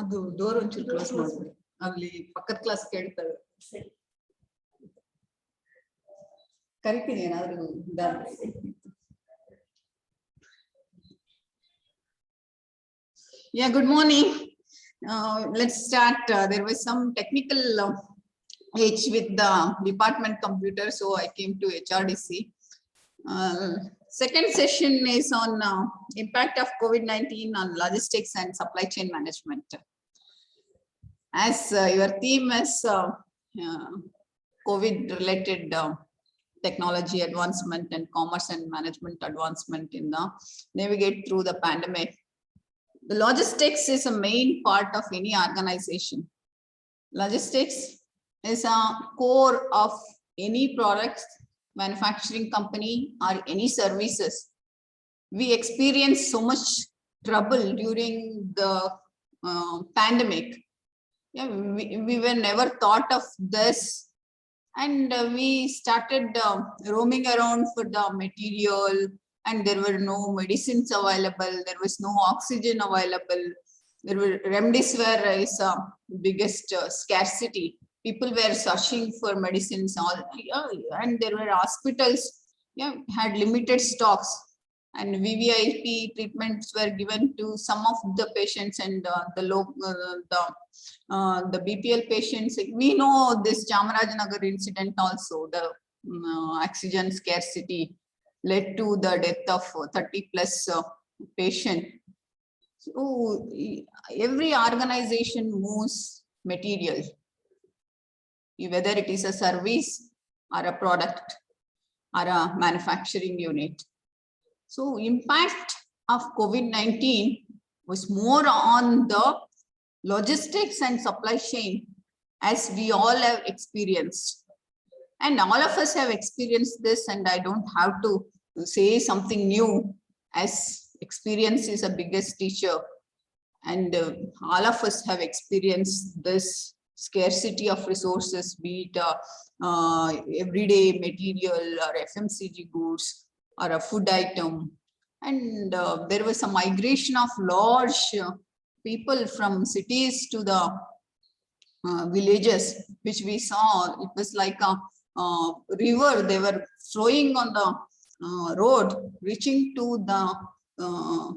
ಅದು ಡೋರ್ ಒಂಚೂರು ಕ್ಲೋಸ್ ಮಾಡ್ಬಿಡಿ, ಅಲ್ಲಿ ಪಕ್ಕದ ಕ್ಲಾಸ್ ಕೇಳ್ತಾರೆ. ಕರಿತೀನಿ ಏನಾದ್ರು. Yeah, good morning. Let's start. There was some technical hitch with the department computer, so I came to HRDC. Second session is on impact of COVID-19 on logistics and supply chain management. As your theme is COVID-related technology advancement and commerce and management advancement in the navigate through the pandemic. The logistics is a main part of any organization. Logistics is a core of any products, manufacturing company or any services. We experienced so much trouble during the pandemic. Yeah, we were never thought of this, and we started roaming around for the material, and there were no medicines available, there was no oxygen available, there were remdesivir is biggest scarcity. People were searching for medicines, all, and there were hospitals had limited stocks, and VVIP treatments were given to some of the patients, and the BPL patients. We know this Chamarajanagar incident also, the oxygen scarcity led to the death of 30+ patient. So every organization moves material, whether it is a service or a product or a manufacturing unit. So impact of COVID-19 was more on the logistics and supply chain, as we all have experienced. And all of us have experienced this, and I don't have to say something new, as experience is a biggest teacher. And all of us have experienced this scarcity of resources, be it everyday material or FMCG goods or a food item. And there was a migration of large people from cities to the villages, which we saw. It was like a river. They were flowing on the road, reaching to the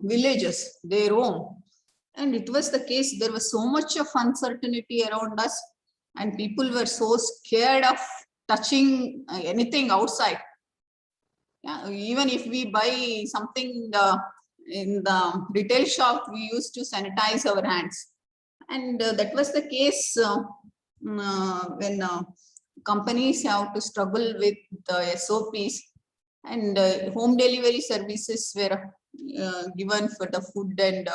villages, they roam. And it was the case. There was so much of uncertainty around us, and people were so scared of touching anything outside. Yeah, even if we buy something in the retail shop, we used to sanitize our hands. And that was the case when companies have to struggle with the SOPs, and home delivery services were given for the food and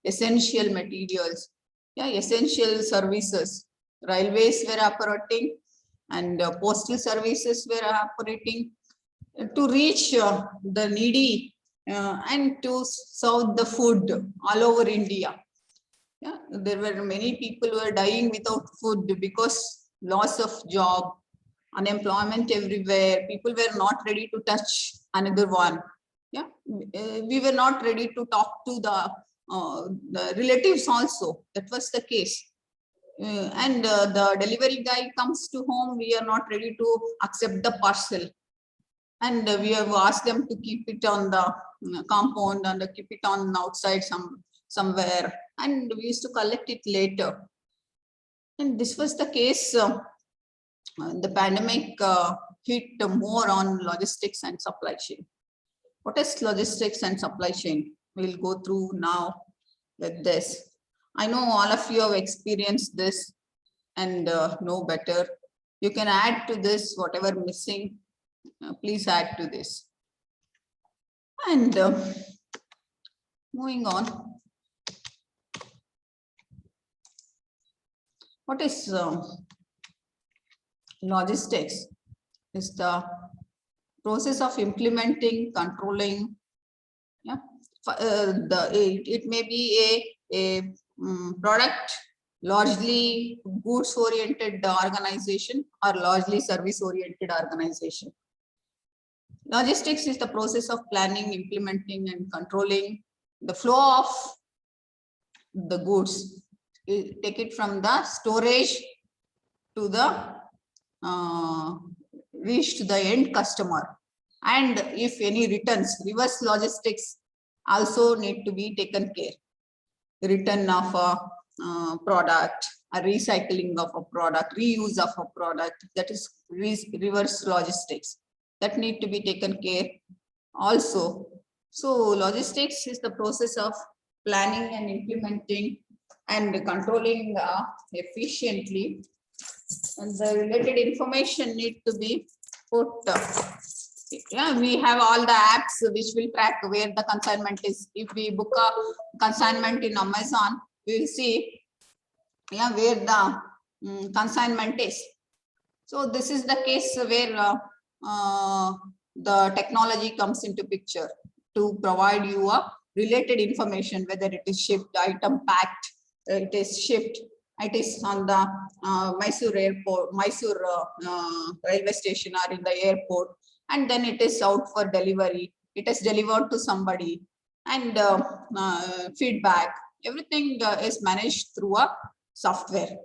essential materials. Yeah, essential services. Railways were operating, and postal services were operating to reach the needy and to serve the food all over India. Yeah, there were many people who were dying without food because loss of job, unemployment everywhere. People were not ready to touch another one. Yeah, we were not ready to talk to the relatives also. That was the case. And the delivery guy comes to home, we are not ready to accept the parcel. And we have asked them to keep it on the compound and keep it on outside somewhere. And we used to collect it later. And this was the case. The pandemic hit more on logistics and supply chain. What is logistics and supply chain? We'll go through now with this. I know all of you have experienced this and know better. You can add to this whatever missing. Please add to this. And moving on. What is logistics? Is the process of implementing, controlling. Yeah, it may be a product, largely goods oriented organization or largely service oriented organization. Logistics is the process of planning, implementing and controlling the flow of the goods. You take it from the storage to the reach to the end customer. And if any returns, reverse logistics also need to be taken care. Return of a product, a recycling of a product, reuse of a product, that is reverse logistics, that need to be taken care also. So logistics is the process of planning and implementing and controlling efficiently, and the related information need to be put. Yeah, we have all the apps which will track where the consignment is. If we book a consignment in Amazon, we will see, yeah, where the consignment is. So this is the case where the technology comes into picture to provide you a related information, whether it is shipped, item packed, it is shipped, it is on the Mysore airport, Mysore railway station or in the airport, and then it is out for delivery. It is delivered to somebody, and feedback. Everything is managed through a software.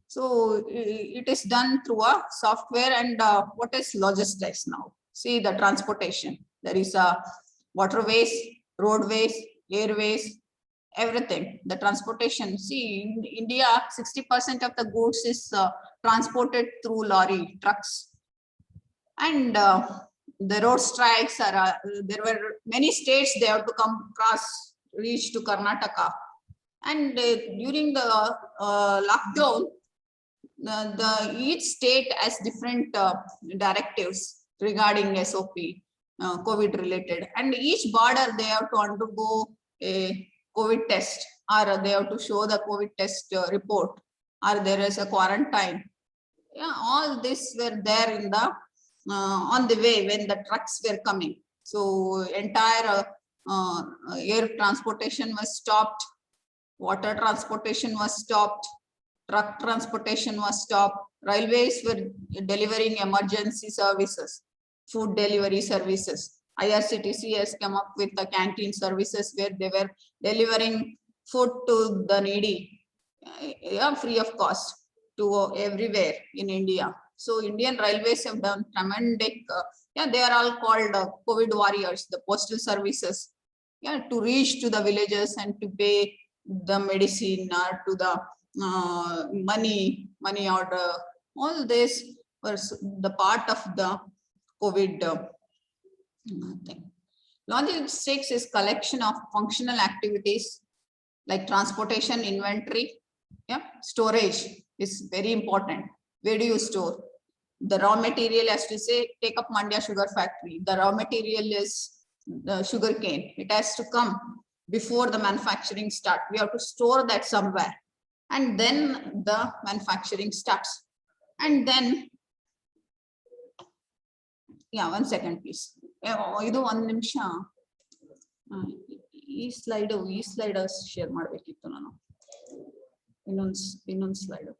So it is done through a software. And what is logistics now? See the transportation. There is a waterways, roadways, airways, everything. The transportation. See, in India, 60% of the goods is transported through lorry, trucks. And the road strikes are, there were many states they have to come across, reach to Karnataka. And during the lockdown, each state has different directives regarding SOP, COVID related, and each border they have to undergo a COVID test, or they have to show the COVID test report, or there is a quarantine. Yeah, all this were there in the on the way when the trucks were coming. So entire air transportation was stopped, water transportation was stopped, truck transportation was stopped, railways were delivering emergency services, food delivery services. IRCTC has come up with the canteen services where they were delivering food to the needy, free of cost to everywhere in India. So Indian Railways have done tremendous, they are all called COVID warriors, the postal services, to reach to the villages and to pay the medicine or to the money order. All this was the part of the COVID thing. Logistics is collection of functional activities like transportation, inventory, storage is very important. Where do you store? The raw material, as to say, take up Mandya sugar factory. The raw material is the sugar cane. It has to come before the manufacturing start. We have to store that somewhere, and then the manufacturing starts. And then, one second, please. Idu one ನಿಮಿಷ ಈ slide share ಮಾಡಬೇಕಿತ್ತು ನಾನು. ಇನ್ನೊಂದು slide.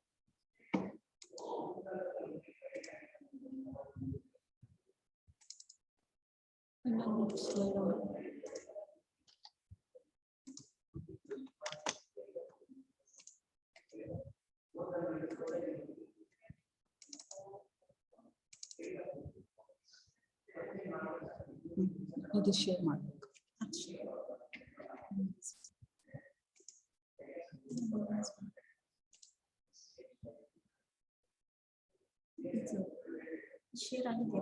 ಇದು share ಮಾಡಬೇಕು. Share ಆಗಿದೆಯಾ?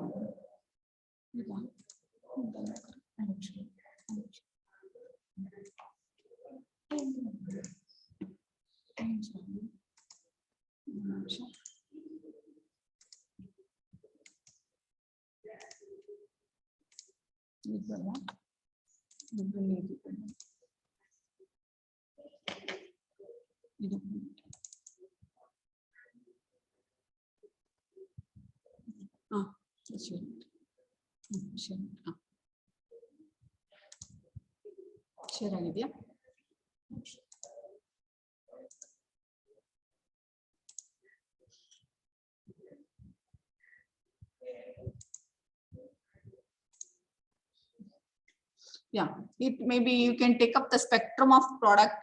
Share ಆಗಿದೆಯಾ? It maybe you can take up the spectrum of product.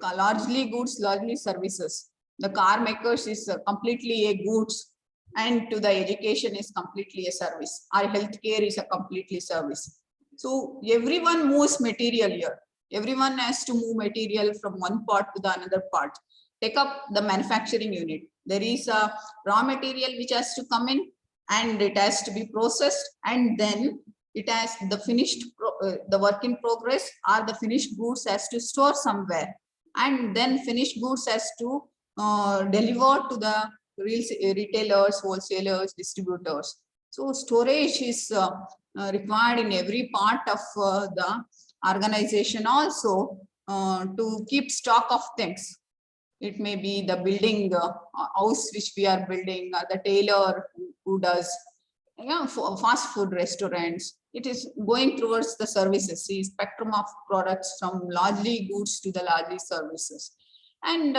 largely goods, largely services. The car makers is completely a goods, and to the education is completely a service. Our healthcare is a completely service. So everyone moves material here. Everyone has to move material from one part to the another part. Take up the manufacturing unit. There is a raw material which has to come in, and it has to be processed, and then it has the finished, the work in progress or the finished goods has to store somewhere, and then finished goods has to deliver to the retailers, wholesalers, distributors. So storage is required in every part of the organization also to keep stock of things. It may be the building, house which we are building, the tailor who does, for fast food restaurants. It is going towards the services, see spectrum of products from largely goods to the largely services. And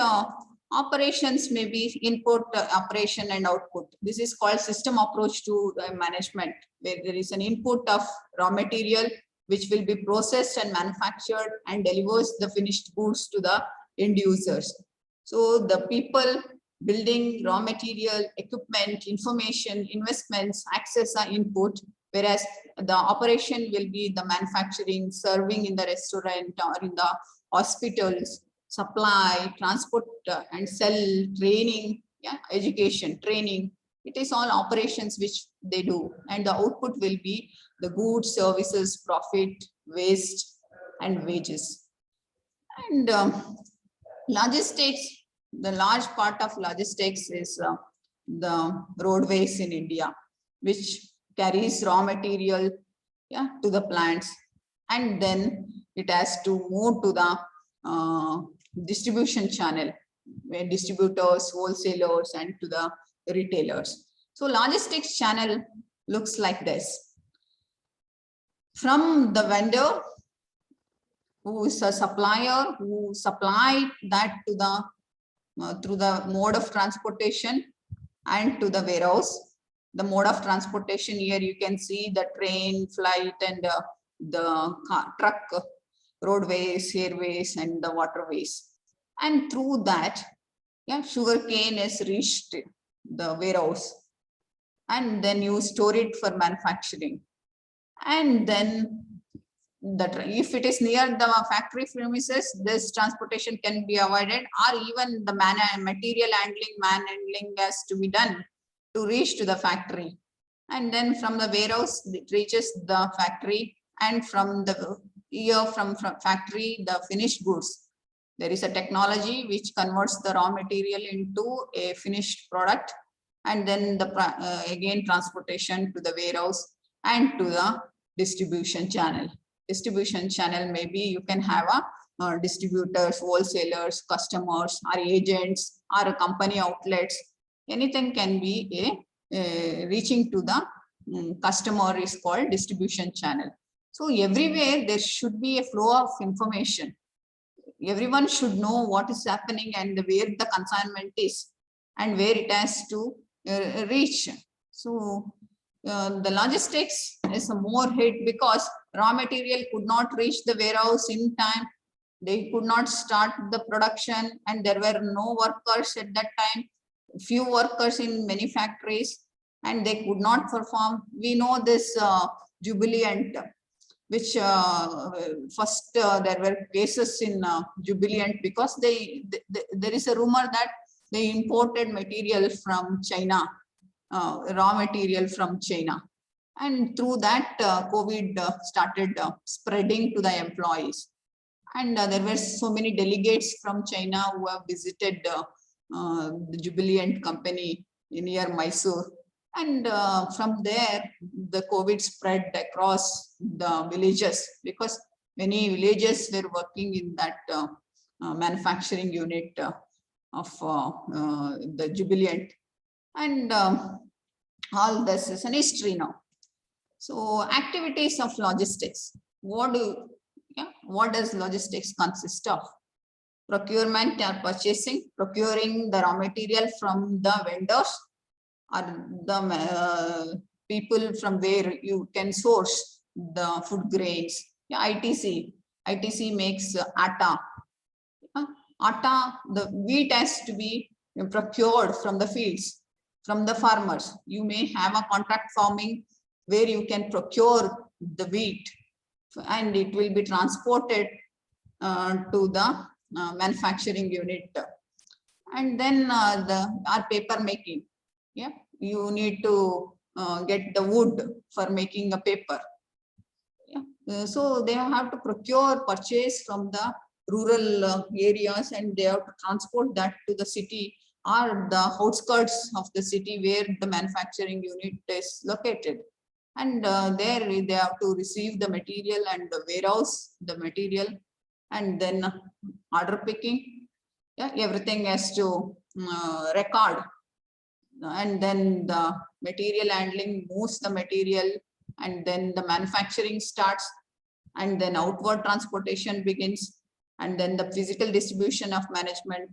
operations may be input, operation and output. This is called system approach to management, where there is an input of raw material which will be processed and manufactured and delivers the finished goods to the end users. So the people, building, raw material, equipment, information, investments, access are input, whereas the operation will be the manufacturing, serving in the restaurant or in the hospitals, supply, transport and sell, training, education, training. It is all operations which they do, and the output will be the goods, services, profit, waste, and wages. And logistics, the large part of logistics is the roadways in India, which carries raw material to the plants, and then it has to move to the distribution channel, where distributors, wholesalers, and to the retailers. So logistics channel looks like this. From the vendor, who is a supplier, who supplied that to the through the mode of transportation and to the warehouse. The mode of transportation here you can see the train, flight, and the truck, roadways, airways, and the waterways. And through that, sugar cane is reached the warehouse, and then you store it for manufacturing. And then if it is near the factory premises, this transportation can be avoided, or even the material handling, man-handling has to be done to reach to the factory. And then from the warehouse, it reaches the factory, and from the from factory, the finished goods. There is a technology which converts the raw material into a finished product, and then the again transportation to the warehouse and to the distribution channel. Distribution channel, maybe you can have a distributors, wholesalers, customers, or agents, or a company outlets. Anything can be a reaching to the customer is called distribution channel. So everywhere there should be a flow of information. Everyone should know what is happening and where the consignment is and where it has to reach. So the logistics is a more hit because raw material could not reach the warehouse in time. They could not start the production, and there were no workers at that time. Few workers in many factories, and they could not perform. We know this Jubilant, which first there were cases in Jubilant because there is a rumor that they imported material from China. Raw material from China, and through that COVID started spreading to the employees, and there were so many delegates from China who have visited the Jubilant company near Mysore, and from there the COVID spread across the villages because many villages were working in that manufacturing unit of the Jubilant. And all this is an history now. So activities of logistics. What does logistics consist of? Procurement or purchasing, procuring the raw material from the vendors or the people from where you can source the food grains. ITC makes atta. Atta, the wheat has to be procured from the fields, from the farmers. You may have a contract farming where you can procure the wheat and it will be transported to the manufacturing unit. And then our paper making. Yeah, you need to get the wood for making a paper. Yeah. So they have to purchase from the rural areas, and they have to transport that to the city or the outskirts of the city where the manufacturing unit is located. And there they have to receive the material and warehouse the material, and then order picking. Yeah, everything has to record, and then the material handling moves the material, and then the manufacturing starts, and then outward transportation begins, and then the physical distribution of management.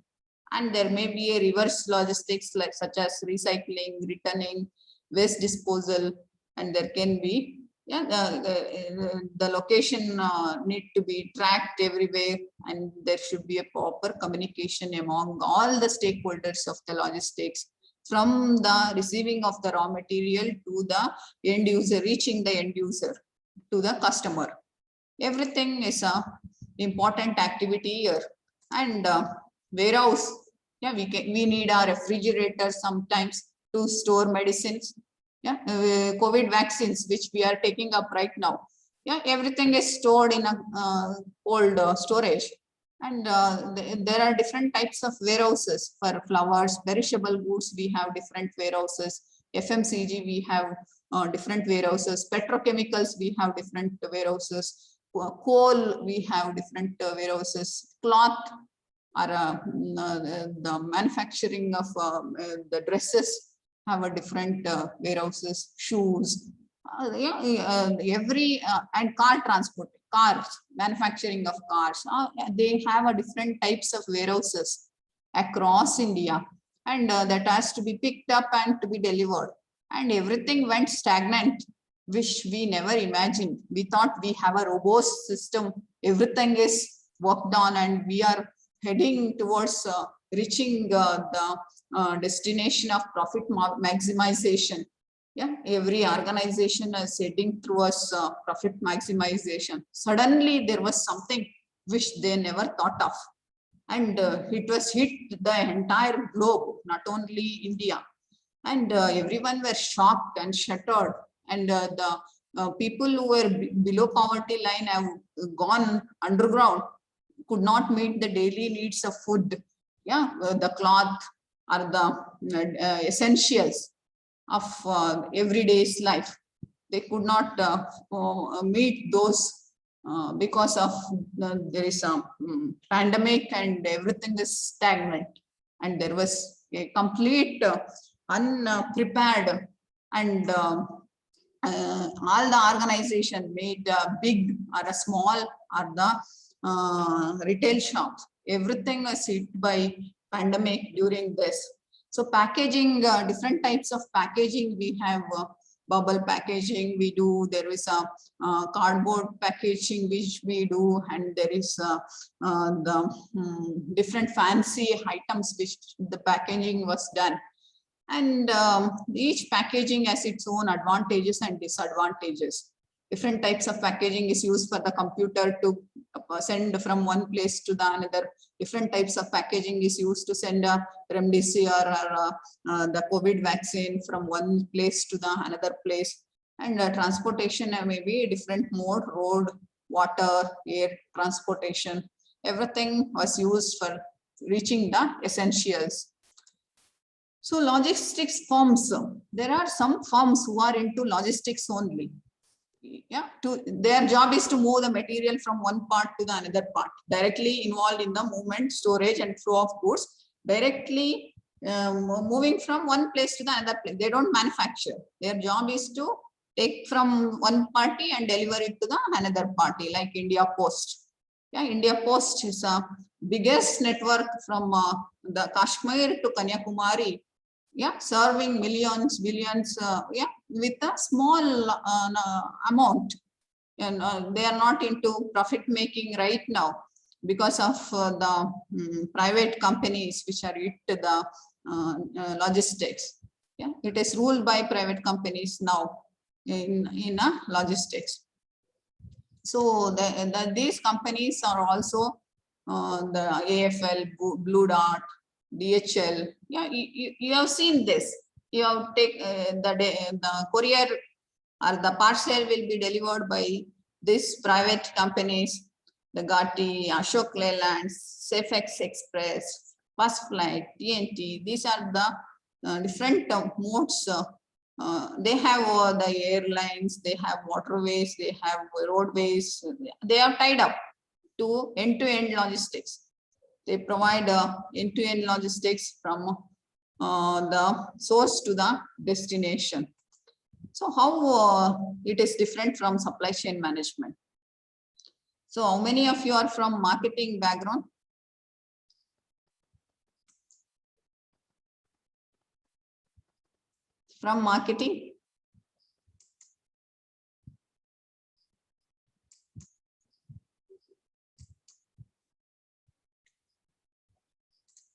And there may be a reverse logistics like such as recycling, returning, waste disposal, and there can be the location need to be tracked everywhere, and there should be a proper communication among all the stakeholders of the logistics, from the receiving of the raw material to the end user, reaching the end user to the customer. Everything is a important activity here. And warehouse, yeah, we need our refrigerator sometimes to store medicines. Yeah, COVID vaccines which we are taking up right now. Yeah, everything is stored in a cold storage. And there are different types of warehouses for flowers, perishable goods. We have different warehouses. FMCG, we have different warehouses. Petrochemicals, we have different warehouses. Coal, we have different warehouses. Cloth, or the manufacturing of the dresses have a different warehouses. Shoes, every and car transport, cars, manufacturing of cars, they have a different types of warehouses across India, and that has to be picked up and to be delivered. And everything went stagnant, which we never imagined. We thought we have a robust system, everything is worked on, and we are heading towards reaching the destination of profit maximization. Yeah, every organization is heading towards profit maximization. Suddenly there was something which they never thought of, and it was hit the entire globe, not only India. And everyone were shocked and shattered, and the people who were below poverty line have gone underground, could not meet the daily needs of food. Yeah, the cloth are the essentials of everyday's life. They could not meet those because of there is a pandemic, and everything is stagnant, and there was a complete unprepared, and all the organization made big or a small or the retail shops, everything was hit by pandemic during this. So packaging, different types of packaging, we have bubble packaging we do, there is a cardboard packaging which we do, and there is the different fancy items which the packaging was done. And each packaging has its own advantages and disadvantages. Different types of packaging is used for the computer to send from one place to the another. Different types of packaging is used to send a remdesivir or the COVID vaccine from one place to the another place. And transportation may be a different mode, road, water, air transportation. Everything was used for reaching the essentials. So logistics firms, there are some firms who are into logistics only. Yeah, their job is to move the material from one part to the another part, directly involved in the movement, storage, and flow of goods, directly moving from one place to the another place. They don't manufacture. Their job is to take from one party and deliver it to the another party, like India Post. Yeah, India Post is a biggest network from the Kashmir to Kanyakumari. Yeah, serving millions, billions, yeah, with a small amount. And they are not into profit making right now. because of the private companies which are into the logistics. Yeah, it is ruled by private companies now in logistics. So these companies are also the AFL, Blue Dart, DHL. Yeah, you have seen this. You have take the courier or the parcel will be delivered by these private companies, the Gati, Ashok Leyland, Safex Express, First Flight, TNT. These are the different modes. They have the airlines, they have waterways, they have roadways. They are tied up to end-to-end logistics. They provide end-to-end logistics from the source to the destination. So how it is different from supply chain management? So how many of you are from marketing background? From marketing?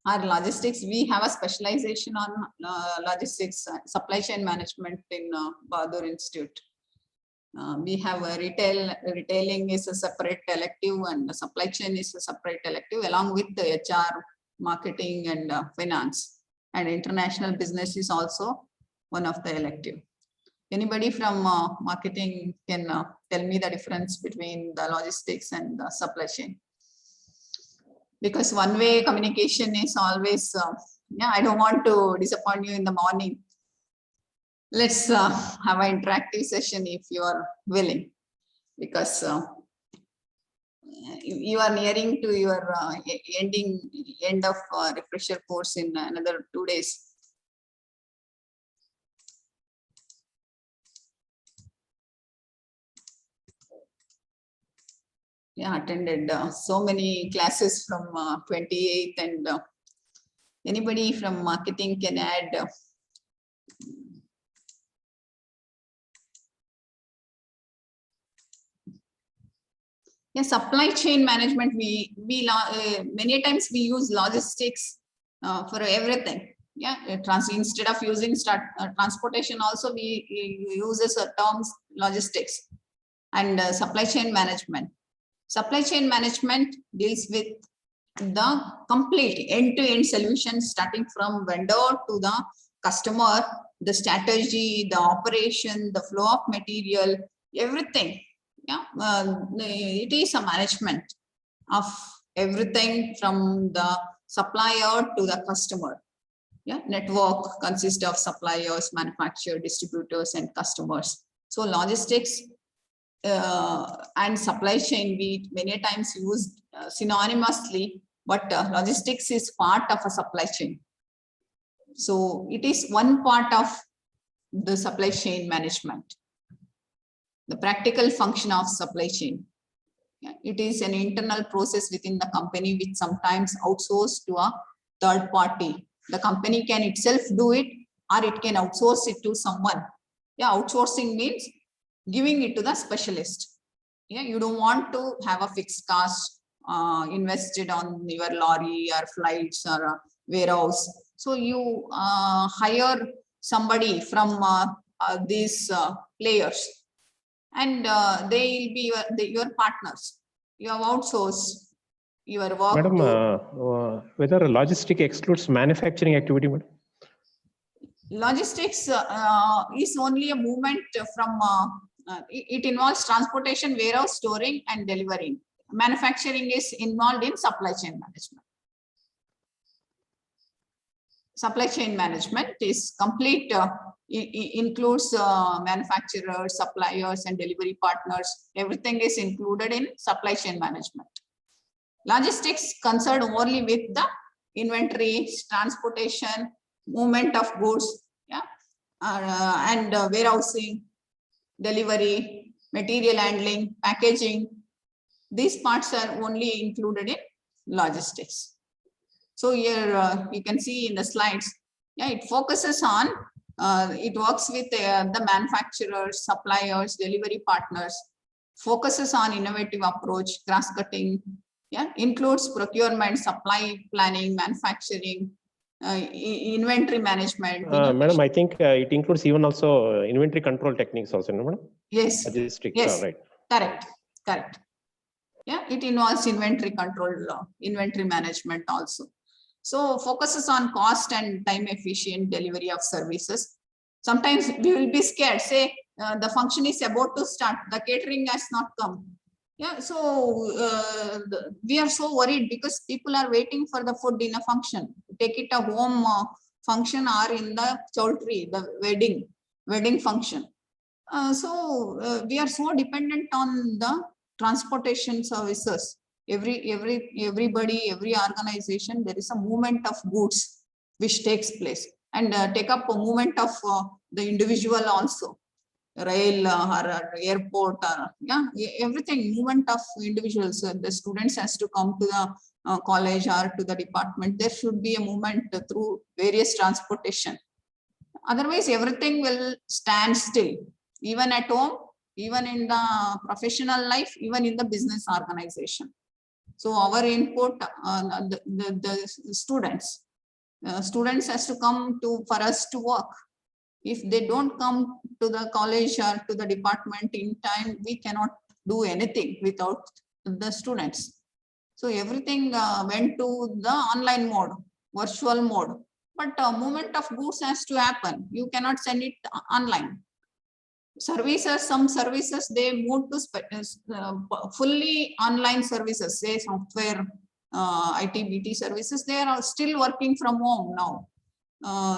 Our logistics, we have a specialization on logistics, supply chain management in Bahadur Institute. We have a retailing is a separate elective, and the supply chain is a separate elective, along with the HR, marketing, and finance. And international business is also one of the elective. Anybody from marketing can tell me the difference between the logistics and the supply chain? Because one-way communication is always, yeah, I don't want to disappoint you in the morning. Let's have an interactive session if you are willing, because you are nearing to your end of refresher course in another 2 days. Yeah, attended so many classes from 28th, and anybody from marketing can add. Yeah, supply chain management, we many times we use logistics for everything. Yeah, instead of using transportation, also we uses terms logistics and supply chain management. Supply chain management deals with the complete end-to-end solution, starting from vendor to the customer, the strategy, the operation, the flow of material, everything. Yeah, it is a management of everything from the supplier to the customer. Yeah, network consists of suppliers, manufacturers, distributors, and customers. So logistics and supply chain, we many times used synonymously, but logistics is part of a supply chain. So it is one part of the supply chain management. The practical function of supply chain. Yeah, it is an internal process within the company which sometimes outsourced to a third party. The company can itself do it, or it can outsource it to someone. Yeah, outsourcing means giving it to the specialist. Yeah, you don't want to have a fixed cost invested on your lorry or flights or a warehouse. So you hire somebody from these players, and they will be your partners. You have outsourced your work. Madam, whether logistic excludes manufacturing activity, madam? Logistics is only a movement from, it involves transportation, warehouse, storing, and delivering. Manufacturing is involved in supply chain management. Supply chain management is complete, includes manufacturers, suppliers, and delivery partners. Everything is included in supply chain management. Logistics concerned only with the inventory, transportation, movement of goods, yeah, and warehousing, delivery, material handling, packaging. These parts are only included in logistics. So here you can see in the slides, yeah, it focuses on, it works with the manufacturers, suppliers, delivery partners, focuses on innovative approach, cross-cutting, Yeah, includes procurement, supply planning, manufacturing, inventory management. Madam, I think it includes even also inventory control techniques also, no, madam? Yes, Logistics, yes, right. correct, correct. Yeah, it involves inventory control, inventory management also. So focuses on cost and time efficient delivery of services. Sometimes we will be scared, say the function is about to start, the catering has not come. Yeah, so we are so worried because people are waiting for the food in a function. Take it a home function or in the chowdhury, the wedding function. We are so dependent on the transportation services. Everybody, every organization, there is a movement of goods which takes place, and take up a movement of the individual also, rail or airport, or yeah, everything, movement of individuals. The students has to come to the college or to the department. There should be a movement through various transportation. Otherwise, everything will stand still, even at home, even in the professional life, even in the business organization. So our input, the students has to come to for us to work. If they don't come to the college or to the department in time, we cannot do anything without the students. So everything went to the online mode, virtual mode. But movement of goods has to happen. You cannot send it online. Services, some services, they move to fully online services, say software, IT/BT services. They are still working from home now.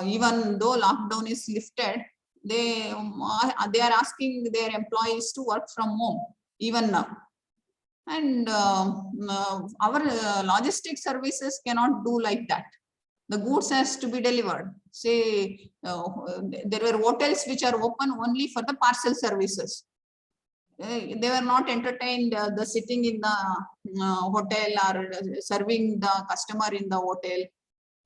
Even though lockdown is lifted, they are asking their employees to work from home even now. And our logistics services cannot do like that. The goods has to be delivered. Say there were hotels which are open only for the parcel services. They were not entertained the sitting in the hotel or serving the customer in the hotel.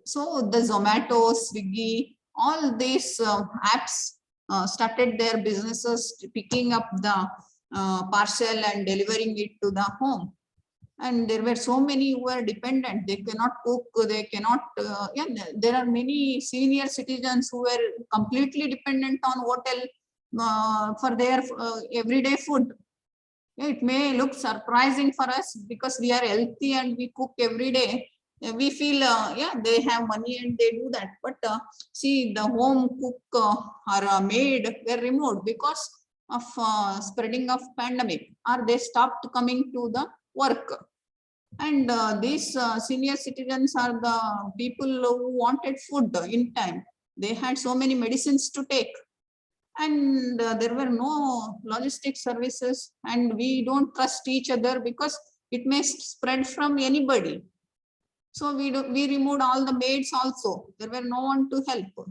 So the Zomato, Swiggy, all these apps started their businesses picking up the parcel and delivering it to the home. And there were so many who were dependent. They cannot cook, they cannot, yeah, there are many senior citizens who were completely dependent on hotel for their everyday food. It may look surprising for us because we are healthy and we cook every day. We feel, yeah, they have money and they do that. But see, the home cook or maid were removed because of spreading of pandemic, or they stopped coming to the work. And these senior citizens are the people who wanted food in time. They had so many medicines to take, and there were no logistic services, and we don't trust each other because it may spread from anybody. So we removed all the maids also. There were no one to help.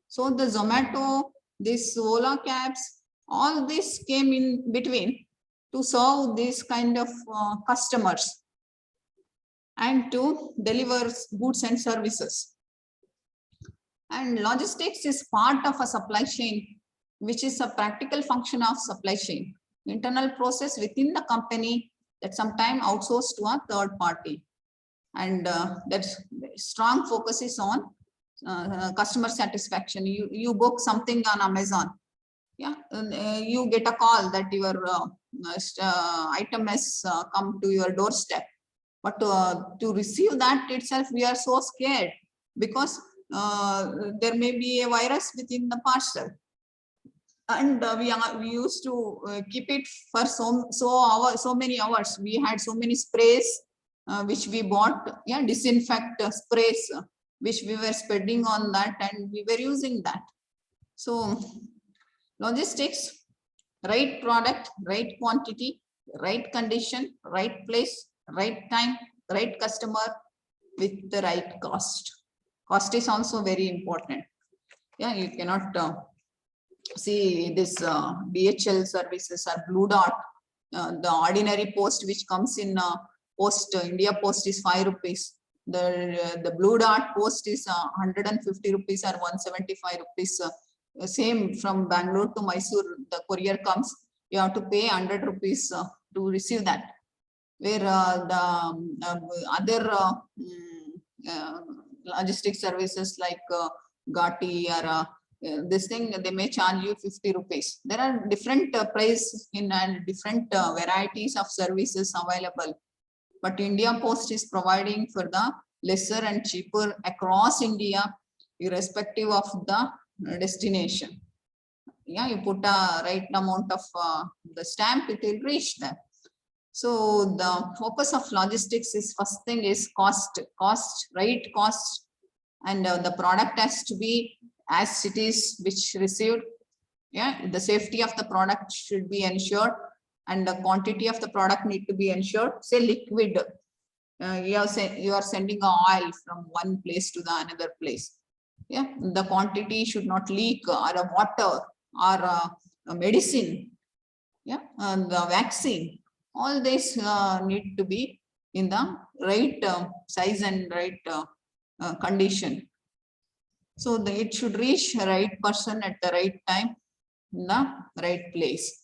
So the Zomato, this Ola cabs, all this came in between to serve this kind of customers and to deliver goods and services. And logistics is part of a supply chain, which is a practical function of supply chain, internal process within the company that sometimes outsourced to a third party. And that strong focus is on customer satisfaction. You book something on Amazon, yeah, you get a call that your item has come to your doorstep. But to receive that itself, we are so scared because there may be a virus within the parcel. And we used to keep it for so many hours. We had so many sprays which we bought, yeah, disinfect sprays which we were spreading on that, and we were using that. So logistics, right product, right quantity, right condition, right place, right time, right customer with the right cost. Cost is also very important. Yeah, you cannot see this DHL services or Blue Dot. The ordinary post which comes in post India Post is 5 rupees. The Blue Dot post is 150 rupees or 175 rupees. Same from Bangalore to Mysore, the courier comes, you have to pay 100 rupees to receive that. where other logistics services like Gati or this thing, they may charge you 50 rupees. There are different price in and different varieties of services available. But India Post is providing for the lesser and cheaper across India, irrespective of the destination. Yeah, you put a right amount of the stamp, it will reach them. So the focus of logistics is, first thing is cost, right cost, and the product has to be as it is which received. Yeah, the safety of the product should be ensured, and the quantity of the product need to be ensured. Say liquid, you are sending oil from one place to the another place. Yeah, the quantity should not leak, or a water, or a medicine. Yeah, and the vaccine. All this need to be in the right size and right condition. So it should reach the right person at the right time, in the right place.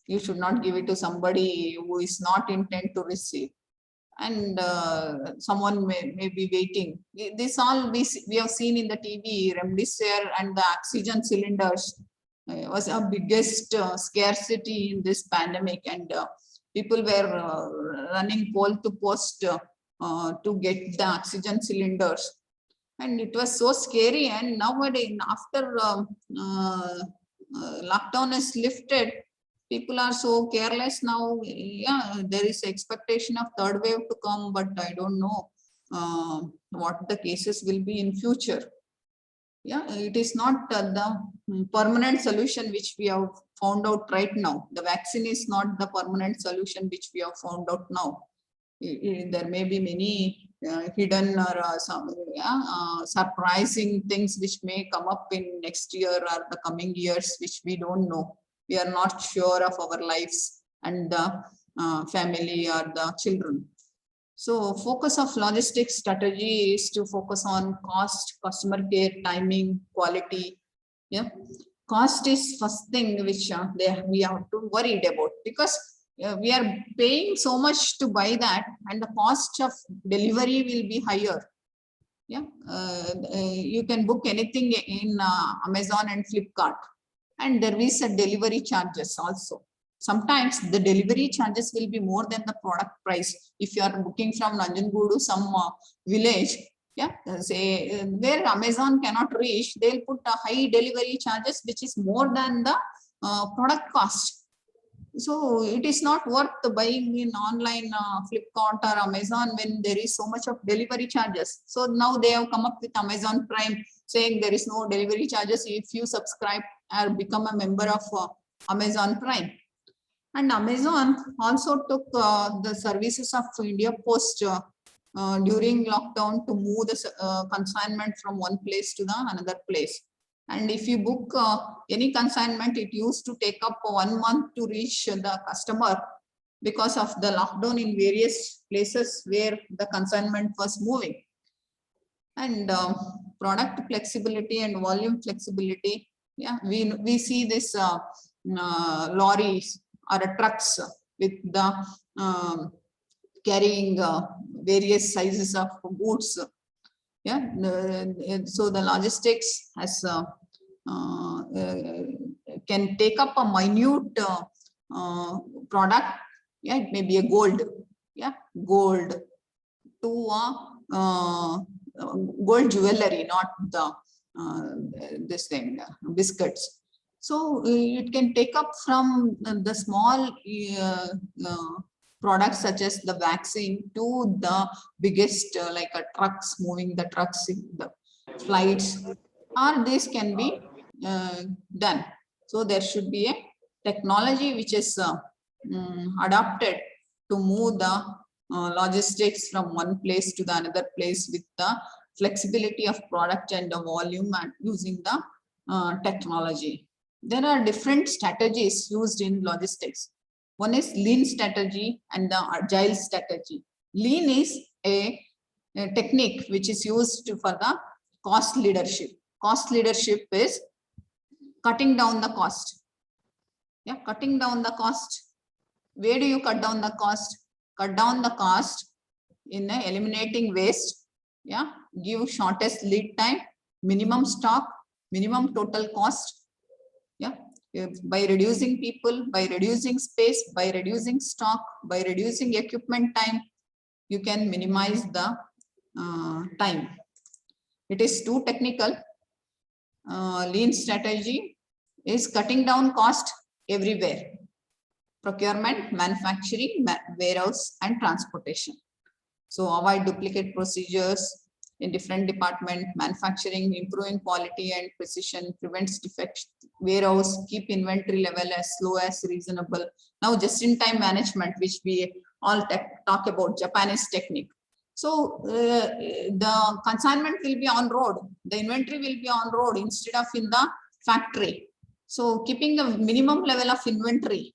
You should not give it to somebody who is not intent to receive, and someone may be waiting. This all we have seen in the TV. Remdesivir and the oxygen cylinders was a biggest scarcity in this pandemic, and people were running pole to post to get the oxygen cylinders, and it was so scary. And nowadays, after lockdown is lifted, people are so careless now. Yeah, there is expectation of third wave to come, but I don't know what the cases will be in future. Yeah, it is not the permanent solution which we have found out right now. The vaccine is not the permanent solution which we have found out now. There may be many hidden or some surprising things which may come up in next year or the coming years, which we don't know. We are not sure of our lives and the family or the children. So focus of logistics strategy is to focus on cost, customer care, timing, quality. Yeah, cost is first thing which we have to worried about, because we are paying so much to buy that, and the cost of delivery will be higher. Yeah, you can book anything in Amazon and Flipkart, and there is a delivery charges also. Sometimes the delivery charges will be more than the product price. If you are booking from Nanjangoodu, some village, yeah, say where Amazon cannot reach, they'll put a high delivery charges, which is more than the product cost. So it is not worth buying in online Flipkart or Amazon when there is so much of delivery charges. So now they have come up with Amazon Prime, saying there is no delivery charges if you subscribe or become a member of Amazon Prime. And Amazon also took the services of India Post during lockdown to move the consignment from one place to the another place. And if you book any consignment, it used to take up 1 month to reach the customer because of the lockdown in various places where the consignment was moving. And product flexibility and volume flexibility. Yeah, we see this lorries or trucks with the carrying various sizes of goods. Yeah, so the logistics has can take up a minute product. Yeah, it may be a gold. Yeah, gold to gold jewelry, not the this thing biscuits. So it can take up from the small products such as the vaccine to the biggest like trucks, moving the trucks in the flights. All this can be done. So there should be a technology which is adopted to move the logistics from one place to the another place with the flexibility of product and the volume and using the technology. There are different strategies used in logistics. One is lean strategy and the agile strategy. Lean is a technique which is used for the cost leadership. Cost leadership is cutting down the cost. Yeah, cutting down the cost. Where do you cut down the cost? cut down the cost in eliminating waste, yeah, give shortest lead time, minimum stock, minimum total cost, yeah, by reducing people, by reducing space, by reducing stock, by reducing equipment time, you can minimize the time. It is too technical. Lean strategy is cutting down cost everywhere: procurement, manufacturing, warehouse, and transportation. So avoid duplicate procedures in different departments. Manufacturing, improving quality and precision, prevents defects. Warehouse, keep inventory level as low as reasonable. Now just-in-time management, which we all talk about, Japanese technique. So the consignment will be on road, the inventory will be on road instead of in the factory. So keeping the minimum level of inventory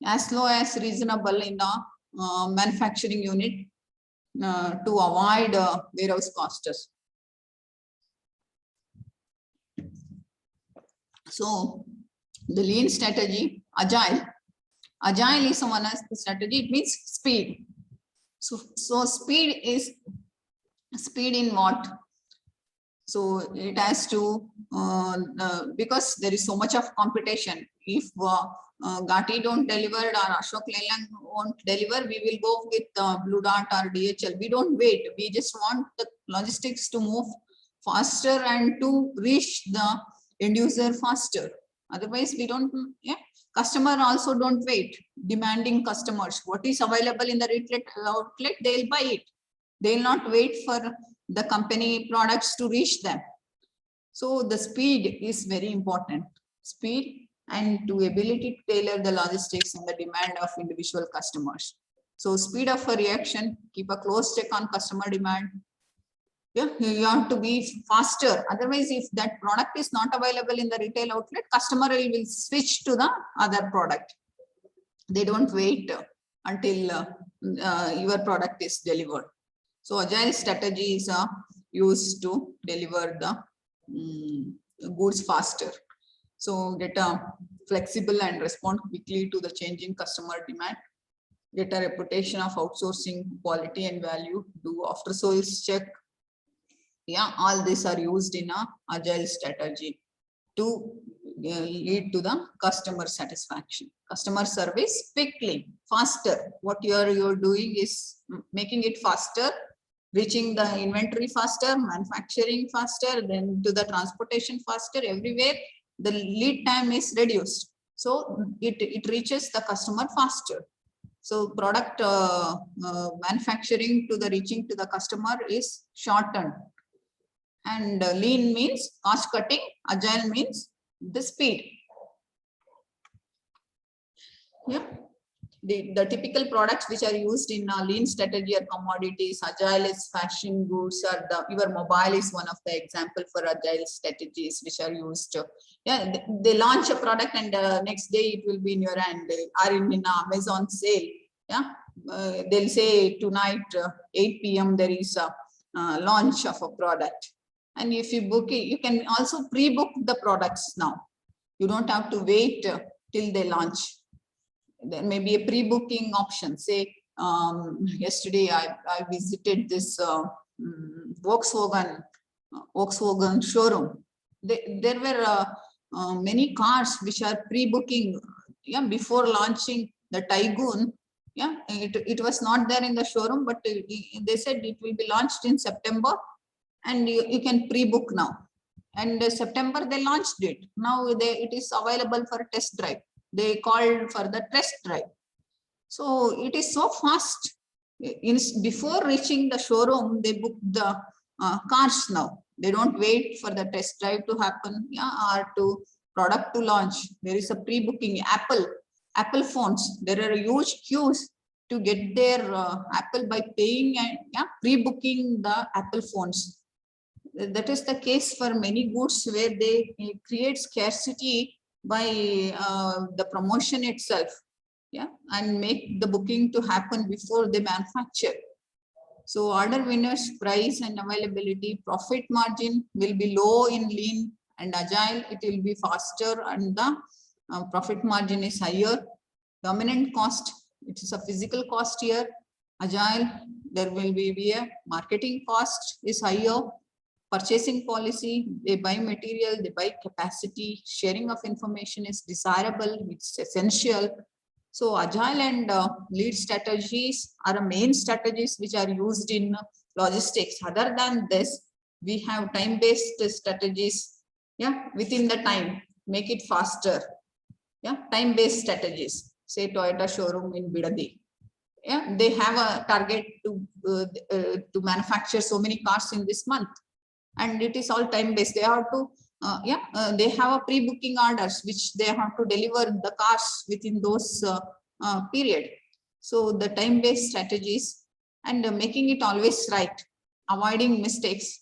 as low as reasonable in the manufacturing unit to avoid warehouse costs. So the lean strategy, agile is one of the strategy. It means speed. So speed is speed in what? So it has to because there is so much of competition. If Gati don't deliver or Ashok Leyland won't deliver, we will go with Blue Dart or DHL. We don't wait. We just want the logistics to move faster and to reach the end user faster. Otherwise, we don't. Yeah, customer also don't wait. Demanding customers, what is available in the retail outlet, they'll buy it. They'll not wait for the company products to reach them. So the speed is very important. Speed and to ability to tailor the logistics and the demand of individual customers. So speed of a reaction, keep a close check on customer demand. Yeah, you have to be faster. Otherwise, if that product is not available in the retail outlet, customer will switch to the other product. They don't wait until your product is delivered. So agile strategies are used to deliver the goods faster. So get a flexible and respond quickly to the changing customer demand. Get a reputation of outsourcing quality and value. Do after sales check. Yeah, all these are used in a agile strategy to lead to the customer satisfaction. Customer service quickly, faster. What you're doing is making it faster, reaching the inventory faster, manufacturing faster, then to the transportation faster. Everywhere the lead time is reduced, so it reaches the customer faster. So product manufacturing to the reaching to the customer is shortened. And lean means cost cutting, agile means the speed. Yeah. The typical products which are used in lean strategy are commodities. Agile is fashion goods, or your mobile is one of the example for agile strategies which are used. Yeah, they launch a product and next day it will be in your hand, or in Amazon sale. Yeah, they'll say tonight 8 p.m. there is a launch of a product, and if you book it, you can also pre-book the products now. You don't have to wait till they launch. There may be a pre-booking option. Say yesterday I visited this Volkswagen showroom. There were many cars which are pre-booking. Yeah, before launching the Taigun. Yeah, it was not there in the showroom, but they said it will be launched in September, and you can pre-book now. And September they launched it. Now it is available for test drive. They called for the test drive. So it is so fast. Before reaching the showroom, they book the cars now. They don't wait for the test drive to happen, yeah, or to product to launch. There is a pre-booking. Apple phones, there are huge queues to get their Apple by paying and pre-booking the Apple phones. That is the case for many goods where they create scarcity by the promotion itself, yeah, and make the booking to happen before they manufacture. So order winners, price and availability, profit margin will be low in lean and agile. It will be faster and the profit margin is higher. Dominant cost, it is a physical cost here. Agile, there will be a marketing cost is higher, purchasing policy, they buy material, they buy capacity, sharing of information is desirable, it's essential. So agile and lead strategies are main strategies which are used in logistics. Other than this, we have time-based strategies, yeah, within the time, make it faster. Yeah, time-based strategies, say Toyota showroom in Bidadi. Yeah, they have a target to manufacture so many cars in this month, and it is all time-based. They have to, they have a pre-booking orders which they have to deliver the cars within those period. So the time-based strategies and making it always right, avoiding mistakes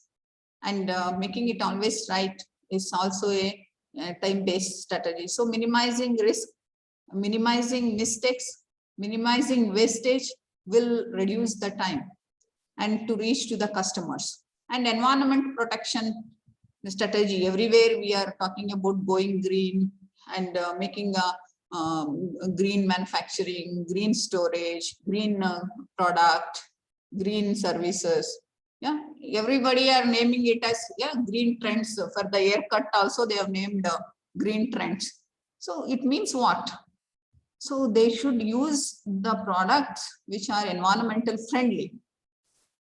and making it always right is also a time-based strategy. So minimizing risk, minimizing mistakes, minimizing wastage will reduce the time and to reach to the customers. And environment protection strategy, everywhere we are talking about going green and making a green manufacturing, green storage, green product, green services. Yeah, everybody are naming it as green trends. For the haircut also they have named green trends. So it means what? So they should use the products which are environmental friendly.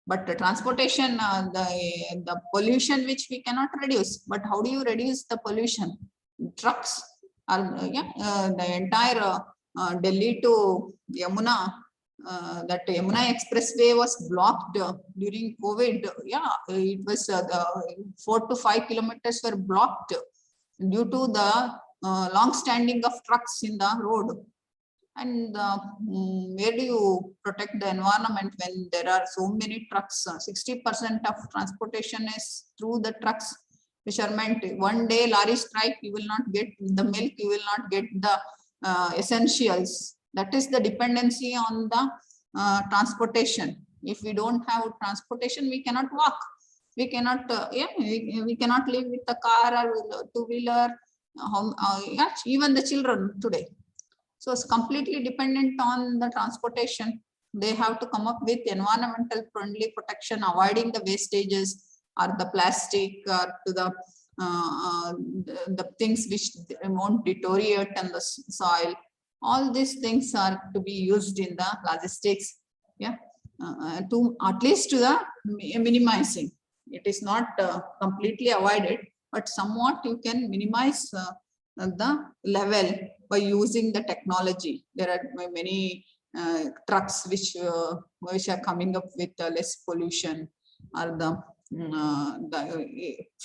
But the transportation, the pollution which we cannot reduce. But how do you reduce the pollution? Trucks are, the entire Delhi to Yamuna, that Yamuna expressway was blocked during COVID. Yeah, it was the 4 to 5 kilometers were blocked due to the long standing of trucks in the road. And where do you protect the environment when there are so many trucks? 60% of transportation is through the trucks, which are meant one day lorry strike, you will not get the milk, you will not get the essentials. That is the dependency on the transportation. If we don't have transportation, we cannot walk. We cannot, we cannot live with a car or two-wheeler. Even the children today. So it's completely dependent on the transportation. They have to come up with environmental friendly protection, avoiding the wastages or the plastic or to the things which won't deteriorate in the soil. All these things are to be used in the logistics. Yeah, to at least to the minimizing. It is not completely avoided, but somewhat you can minimize the level by using the technology. There are many trucks which are coming up with less pollution, or the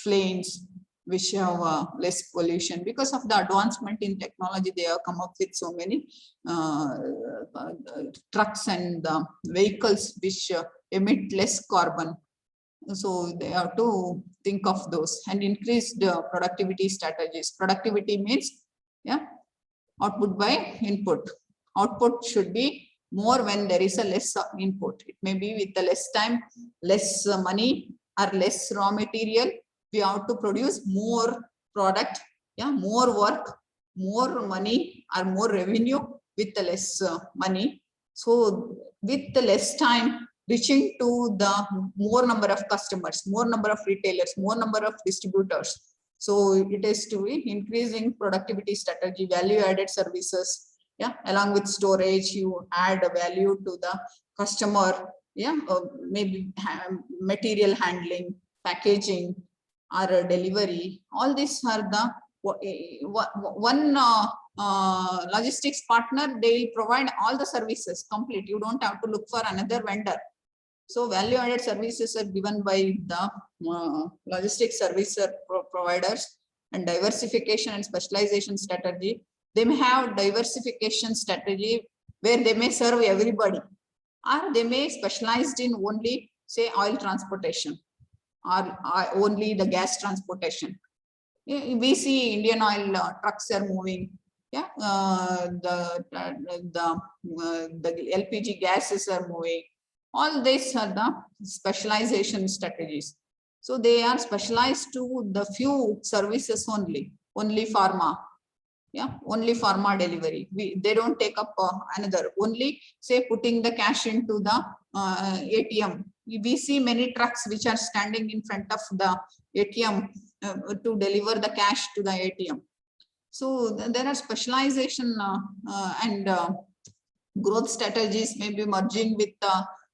planes which have less pollution. Because of the advancement in technology, they have come up with so many trucks and vehicles which emit less carbon. So they have to think of those and increase the productivity strategies. Productivity means, output by input. Output should be more when there is a less input. It may be with the less time, less money, or less raw material. We have to produce more product, more work, more money, or more revenue with the less money. So with the less time, reaching to the more number of customers, more number of retailers, more number of distributors. So it is to be increasing productivity strategy, value added services. Along with storage, you add a value to the customer. Maybe material handling, packaging, or delivery. All these are the one logistics partner. They provide all the services complete. You don't have to look for another vendor. So value added services are given by the logistics service providers, and diversification and specialization strategy. They may have diversification strategy where they may serve everybody, or they may specialized in only, say, oil transportation, or only the gas transportation. We see Indian Oil trucks are moving. The LPG gases are moving. All these are the specialization strategies. So they are specialized to the few services only pharma, Yeah, only pharma delivery. They don't take up another. Only say putting the cash into the ATM. We see many trucks which are standing in front of the ATM to deliver the cash to the ATM. So there are specialization and growth strategies may be merging with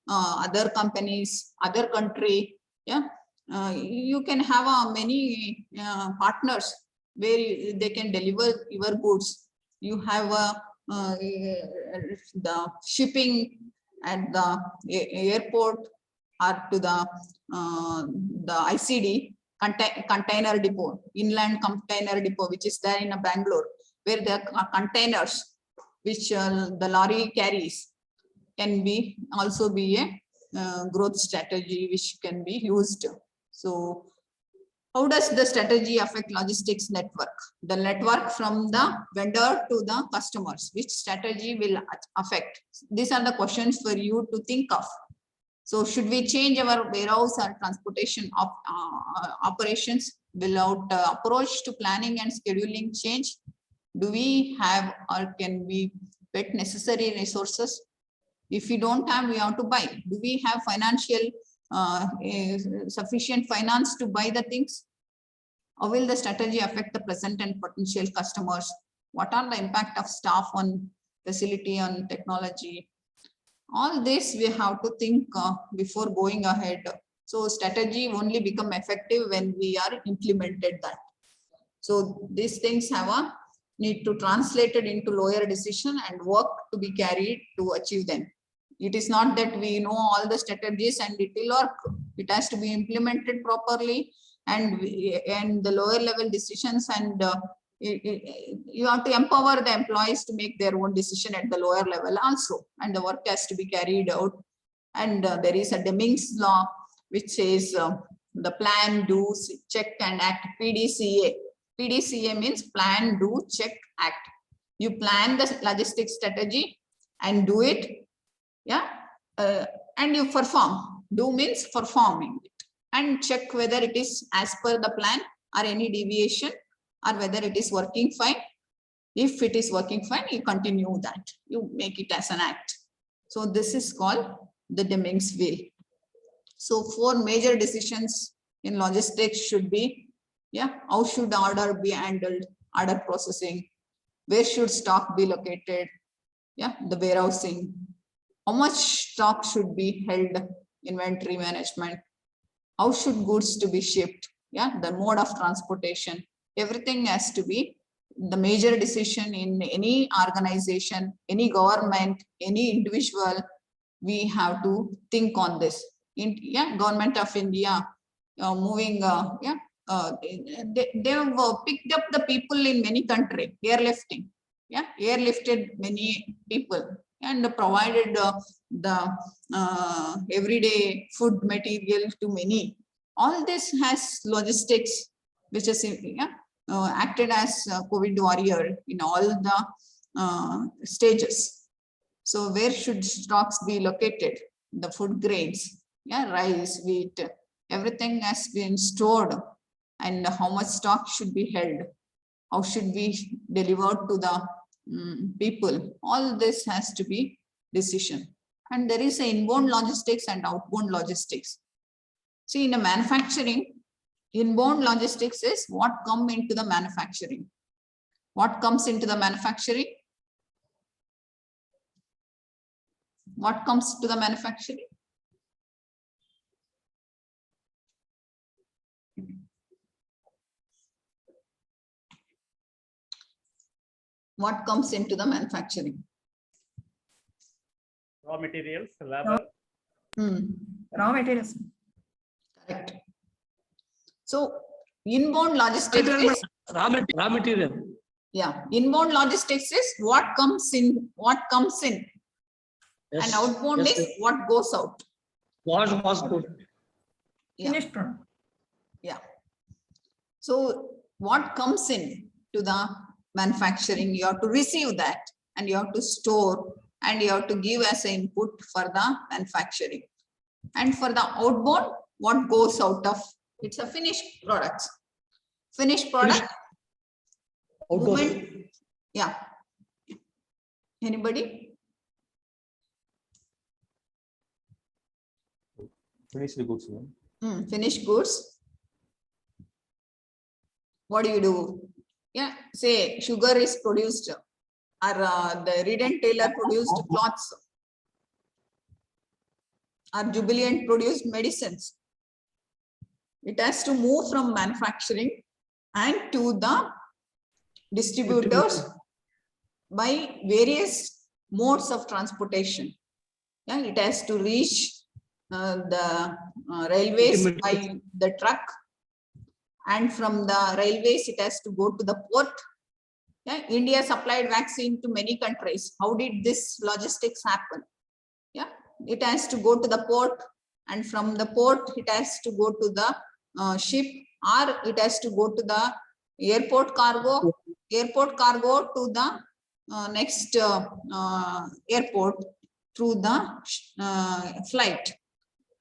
other companies, other country. Yeah, you can have many partners where they can deliver your goods. You have the shipping at the airport or to the ICD container depot, inland container depot, which is there in Bangalore, where the containers which the lorry carries can be also be a growth strategy which can be used. So how does the strategy affect logistics network? The network from the vendor to the customers, which strategy will affect? These are the questions for you to think of. So should we change our warehouse or transportation of operations? Will our approach to planning and scheduling change? Do we have or can we get necessary resources? If we don't have, we have to buy. Do we have financial sufficient finance to buy the things? How will the strategy affect the present and potential customers? What are the impact of staff on facility, on technology? All this we have to think before going ahead. So strategy only become effective when we are implemented that. So these things have a need to translate it into lower decision and work to be carried to achieve them. It is not that we know all the strategies and it will work. It has to be implemented properly, and the lower level decisions, and you have to empower the employees to make their own decision at the lower level also, and the work has to be carried out. And there is a Deming's law which says the plan, do, check and act, PDCA. PDCA means plan, do, check, act. You plan the logistics strategy and do it, yeah, and you perform. Do means performing it, and check whether it is as per the plan or any deviation, or whether it is working fine. If it is working fine, you continue that. You make it as an act. So this is called the Deming's wheel. So 4 major decisions in logistics should be, yeah, how should order be handled, order processing, where should stock be located, yeah, the warehousing, how much stock should be held, inventory management, how should goods to be shipped, yeah, the mode of transportation. Everything has to be the major decision in any organization, any government, any individual. We have to think on this. In Government of India moving, they have picked up the people in many countries, airlifting, airlifted many people and provided the everyday food material to many. All this has logistics, which is acted as a COVID warrior in all the stages. So where should stocks be located? The food grains, rice, wheat, everything has been stored, and how much stock should be held? How should be delivered to the people? All this has to be decision. And there is an inbound logistics and outbound logistics. See, in a manufacturing, inbound logistics is what comes into the manufacturing. What comes into the manufacturing? What comes to the manufacturing? What comes into the manufacturing? Raw materials, labor. Raw materials. Correct. So inbound logistics is Raw material. Yeah, inbound logistics is what comes in, Yes. and outbound Yes, is yes. what goes out. Was good. Finished product. Yeah. So what comes in to the manufacturing, you have to receive that, and you have to store, and you have to give as an input for the manufacturing. And for the outbound, what goes out of, it's a finished product. Finished product, Outdoor. Yeah. Anybody? Finished goods, ma'am. Finished goods. What do? Yeah, say sugar is produced, or the Reed and Taylor produced cloths, or Jubilant produced medicines. It has to move from manufacturing and to the distributors by various modes of transportation. Yeah, it has to reach the railways by the truck, and from the railways it has to go to the port. Yeah, India supplied vaccine to many countries. How did this logistics happen? Yeah, it has to go to the port, and from the port it has to go to the ship, or it has to go to the airport cargo to the next airport through the flight,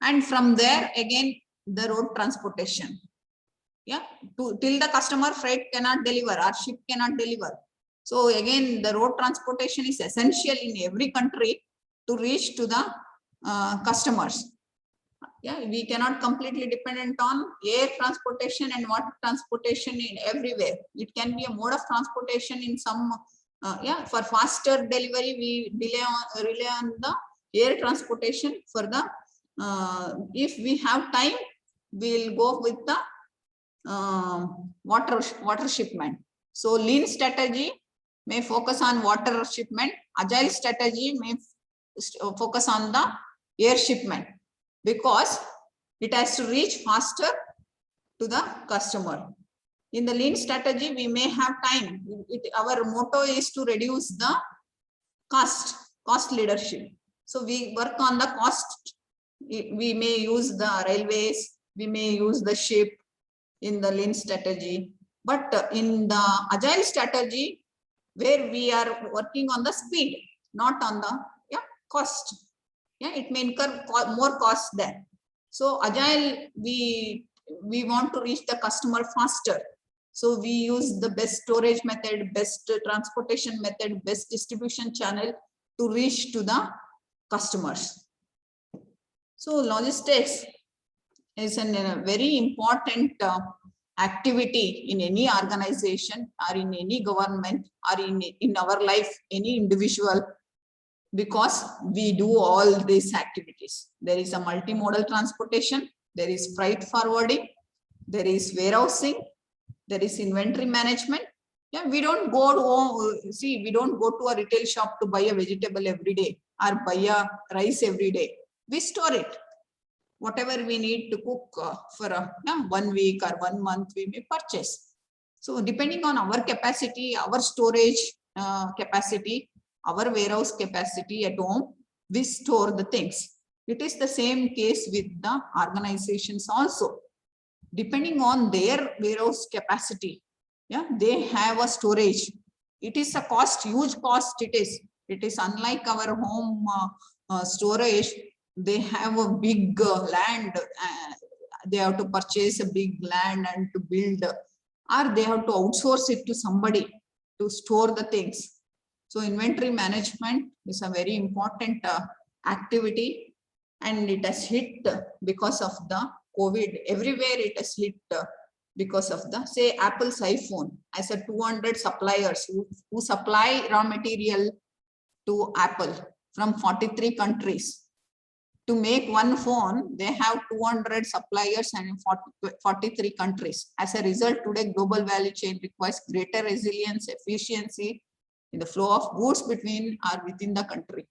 and from there again the road transportation. Yeah, till the customer, freight cannot deliver, or ship cannot deliver. So again, the road transportation is essential in every country to reach to the customers. Yeah, we cannot completely dependent on air transportation and water transportation in everywhere. It can be a mode of transportation in some. Yeah, for faster delivery, we rely on the air transportation. For the if we have time, we'll go with the water shipment. So lean strategy may focus on water shipment. Agile strategy may focus on the air shipment, because it has to reach faster to the customer. In the lean strategy, we may have time. Our motto is to reduce the cost leadership. So we work on the cost. We may use the railways, we may use the ship in the lean strategy, but in the agile strategy, where we are working on the speed, not on the cost. Yeah, it may incur more cost there. So agile, we want to reach the customer faster. So we use the best storage method, best transportation method, best distribution channel to reach to the customers. So logistics is a very important activity in any organization, or in any government, or in our life, any individual, because we do all these activities. There is a multimodal transportation, there is freight forwarding, there is warehousing, there is inventory management. Yeah, we don't go to a retail shop to buy a vegetable every day, or buy a rice every day. We store it. Whatever we need to cook for 1 week or 1 month, we may purchase. So depending on our capacity, our storage capacity, our warehouse capacity at home, we store the things. It is the same case with the organizations also. Depending on their warehouse capacity, yeah, they have a storage. It is a cost, huge cost it is. It is unlike our home storage. They have a big land. They have to purchase a big land and to build, or they have to outsource it to somebody to store the things. So inventory management is a very important activity, and it has hit because of the COVID. Everywhere it has hit because of the, say, Apple's iPhone. I said 200 suppliers who supply raw material to Apple from 43 countries. To make one phone, they have 200 suppliers and 43 countries. As a result, today global value chain requires greater resilience, efficiency in the flow of goods between or within the country.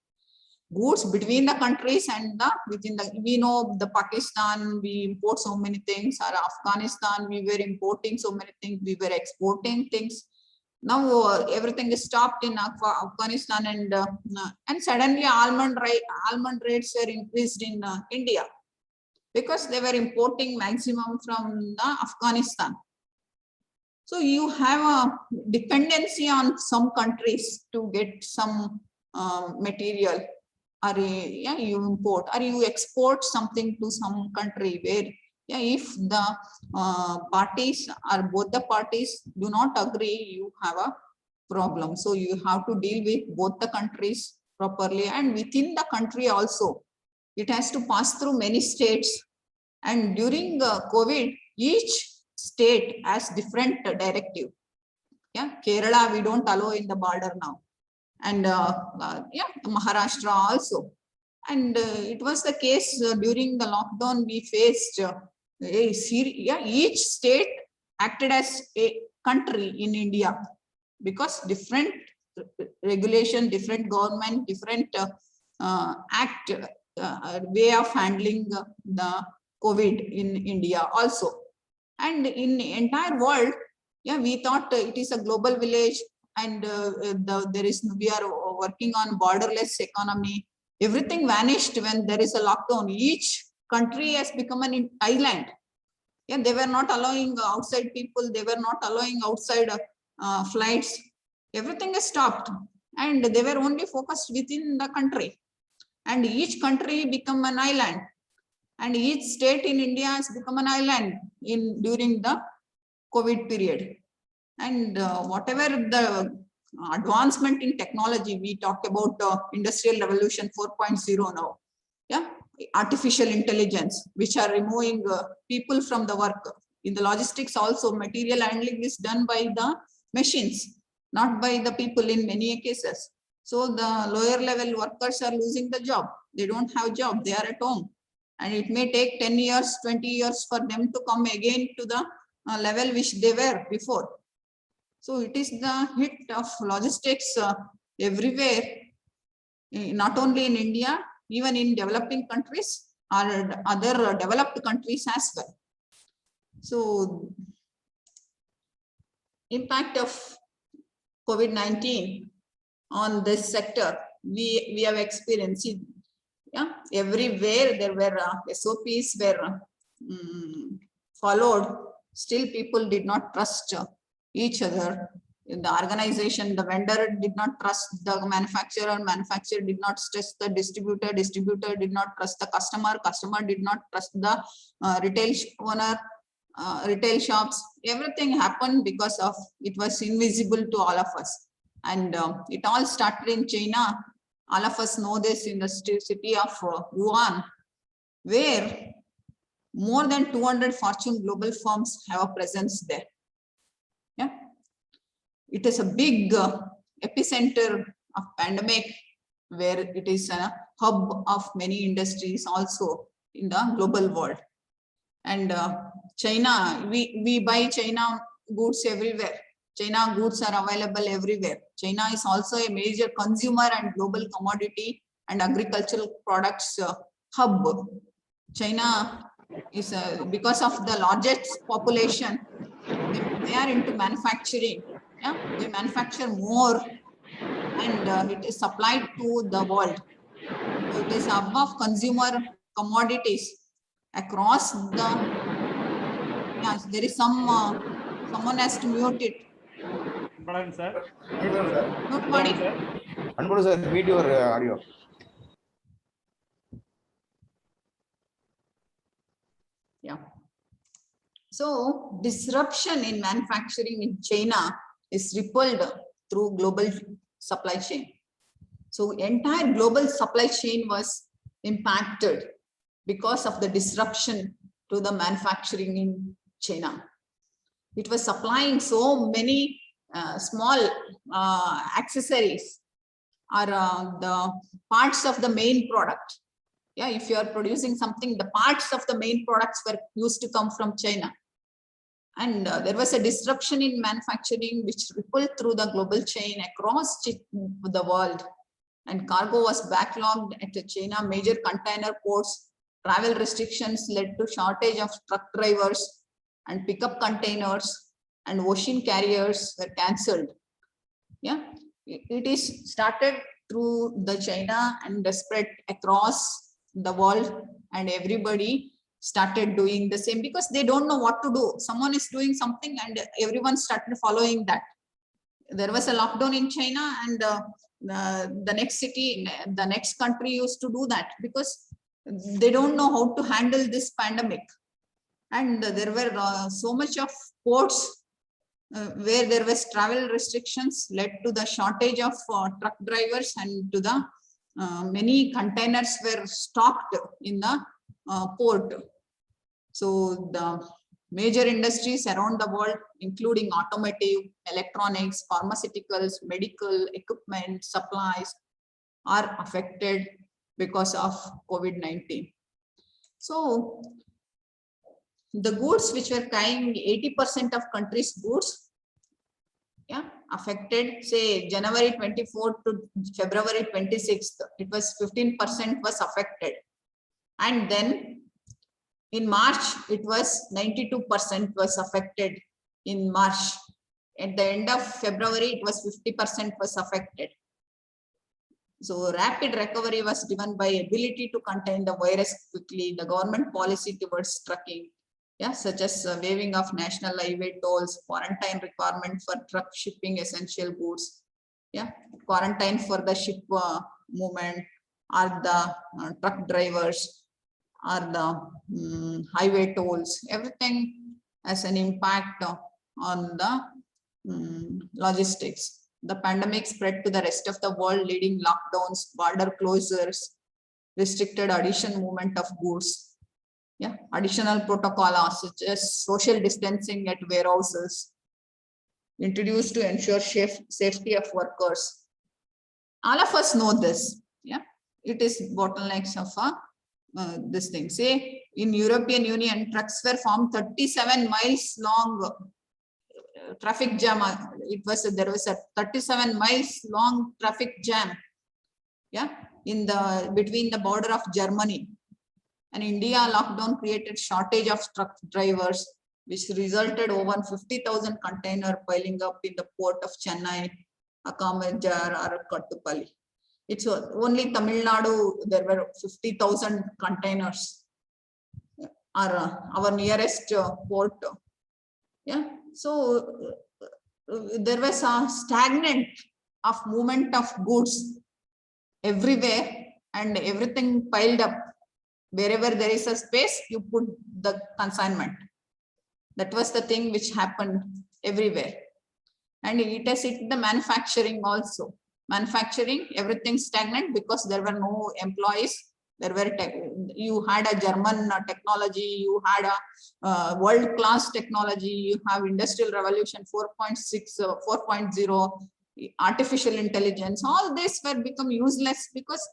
Goods between the countries and the within the, we know the Pakistan, we import so many things, or Afghanistan, we were importing so many things, we were exporting things. Now everything is stopped in Afghanistan, and suddenly almond rates were increased in India, because they were importing maximum from Afghanistan. So you have a dependency on some countries to get some material, or you import or you export something to some country where if the parties or both the parties do not agree, you have a problem. So you have to deal with both the countries properly, and within the country also. It has to pass through many states. And during COVID, each state has different directive. Yeah, Kerala, we don't allow in the border now. And yeah, Maharashtra also. And it was the case during the lockdown we faced each state acted as a country in India, because different regulation, different government, different act way of handling the COVID in India also. And in the entire world, yeah, we thought it is a global village, and we are working on borderless economy. Everything vanished when there is a lockdown. Each country has become an island. Yeah, they were not allowing outside people. They were not allowing outside flights. Everything is stopped, and they were only focused within the country. And each country become an island, and each state in India has become an island during the COVID period. And whatever the advancement in technology, we talk about industrial revolution 4.0 now. Yeah, artificial intelligence, which are removing people from the work. In the logistics also, material handling is done by the machines, not by the people in many cases. So the lower level workers are losing the job. They don't have job, they are at home. And it may take 10 years, 20 years for them to come again to the level which they were before. So it is the hit of logistics everywhere, not only in India, even in developing countries or other developed countries as well. So impact of COVID-19 on this sector, we have experienced it. Yeah, everywhere there were SOPs were followed. Still people did not trust each other. In the organization, the vendor did not trust the manufacturer, manufacturer did not trust the distributor, distributor did not trust the customer, customer did not trust the retail owner, retail shops. Everything happened because of it was invisible to all of us. And it all started in China. All of us know this, in the city of Wuhan, where more than 200 Fortune global firms have a presence there. Yeah, it is a big epicenter of pandemic, where it is a hub of many industries also in the global world. And China, we buy China goods everywhere. China goods are available everywhere. China is also a major consumer and global commodity and agricultural products hub. China is because of the largest population, they are into manufacturing. Yeah, they manufacture more, and it is supplied to the world. So it is a hub of consumer commodities across the. Yes, there is someone has to mute it. Sir. Mute body. Unmute sir, mute your audio. Yeah. So disruption in manufacturing in China is rippled through global supply chain. So entire global supply chain was impacted because of the disruption to the manufacturing in China. It was supplying so many small accessories or the parts of the main product. Yeah, if you are producing something, the parts of the main products were used to come from China. And there was a disruption in manufacturing which rippled through the global chain across the world. And cargo was backlogged at China major container ports. Travel restrictions led to shortage of truck drivers and pickup containers, and ocean carriers were cancelled. Yeah, it is started through the China and spread across the world, and everybody started doing the same because they don't know what to do. Someone is doing something and everyone started following that. There was a lockdown in China, and the next city, the next country used to do that because they don't know how to handle this pandemic. And there were so much of ports where there was travel restrictions led to the shortage of truck drivers, and to the many containers were stocked in the port. So the major industries around the world, including automotive, electronics, pharmaceuticals, medical equipment, supplies, are affected because of COVID-19. So the goods which were carrying 80% of country's goods, affected, say January 24th to February 26th, it was 15% was affected. And then in March, it was 92% was affected in March. At the end of February, it was 50% was affected. So rapid recovery was driven by ability to contain the virus quickly, the government policy towards trucking, such as waiving of national highway tolls, quarantine requirement for truck shipping essential goods, quarantine for the ship movement, or the truck drivers, or the highway tolls. Everything has an impact on the logistics. The pandemic spread to the rest of the world, leading lockdowns, border closures, restricted addition movement of goods. Additional protocols such as social distancing at warehouses introduced to ensure safety of workers. All of us know this. It is bottlenecks of this thing. Say in European Union, trucks were formed 37 miles long traffic jam. There was a 37 miles long traffic jam. In the between the border of Germany. And India lockdown created shortage of truck drivers, which resulted over 50,000 container piling up in the port of Chennai, Akamajar, or Kattupalli. It's only Tamil Nadu, there were 50,000 containers, our nearest port. So there was a stagnant of movement of goods everywhere, and everything piled up. Wherever there is a space, you put the consignment. That was the thing which happened everywhere. And it has hit the manufacturing also. Manufacturing, everything stagnant because there were no employees. There were you had a German technology, you had a world-class technology, you have Industrial Revolution 4.6, 4.0, artificial intelligence. All this were become useless because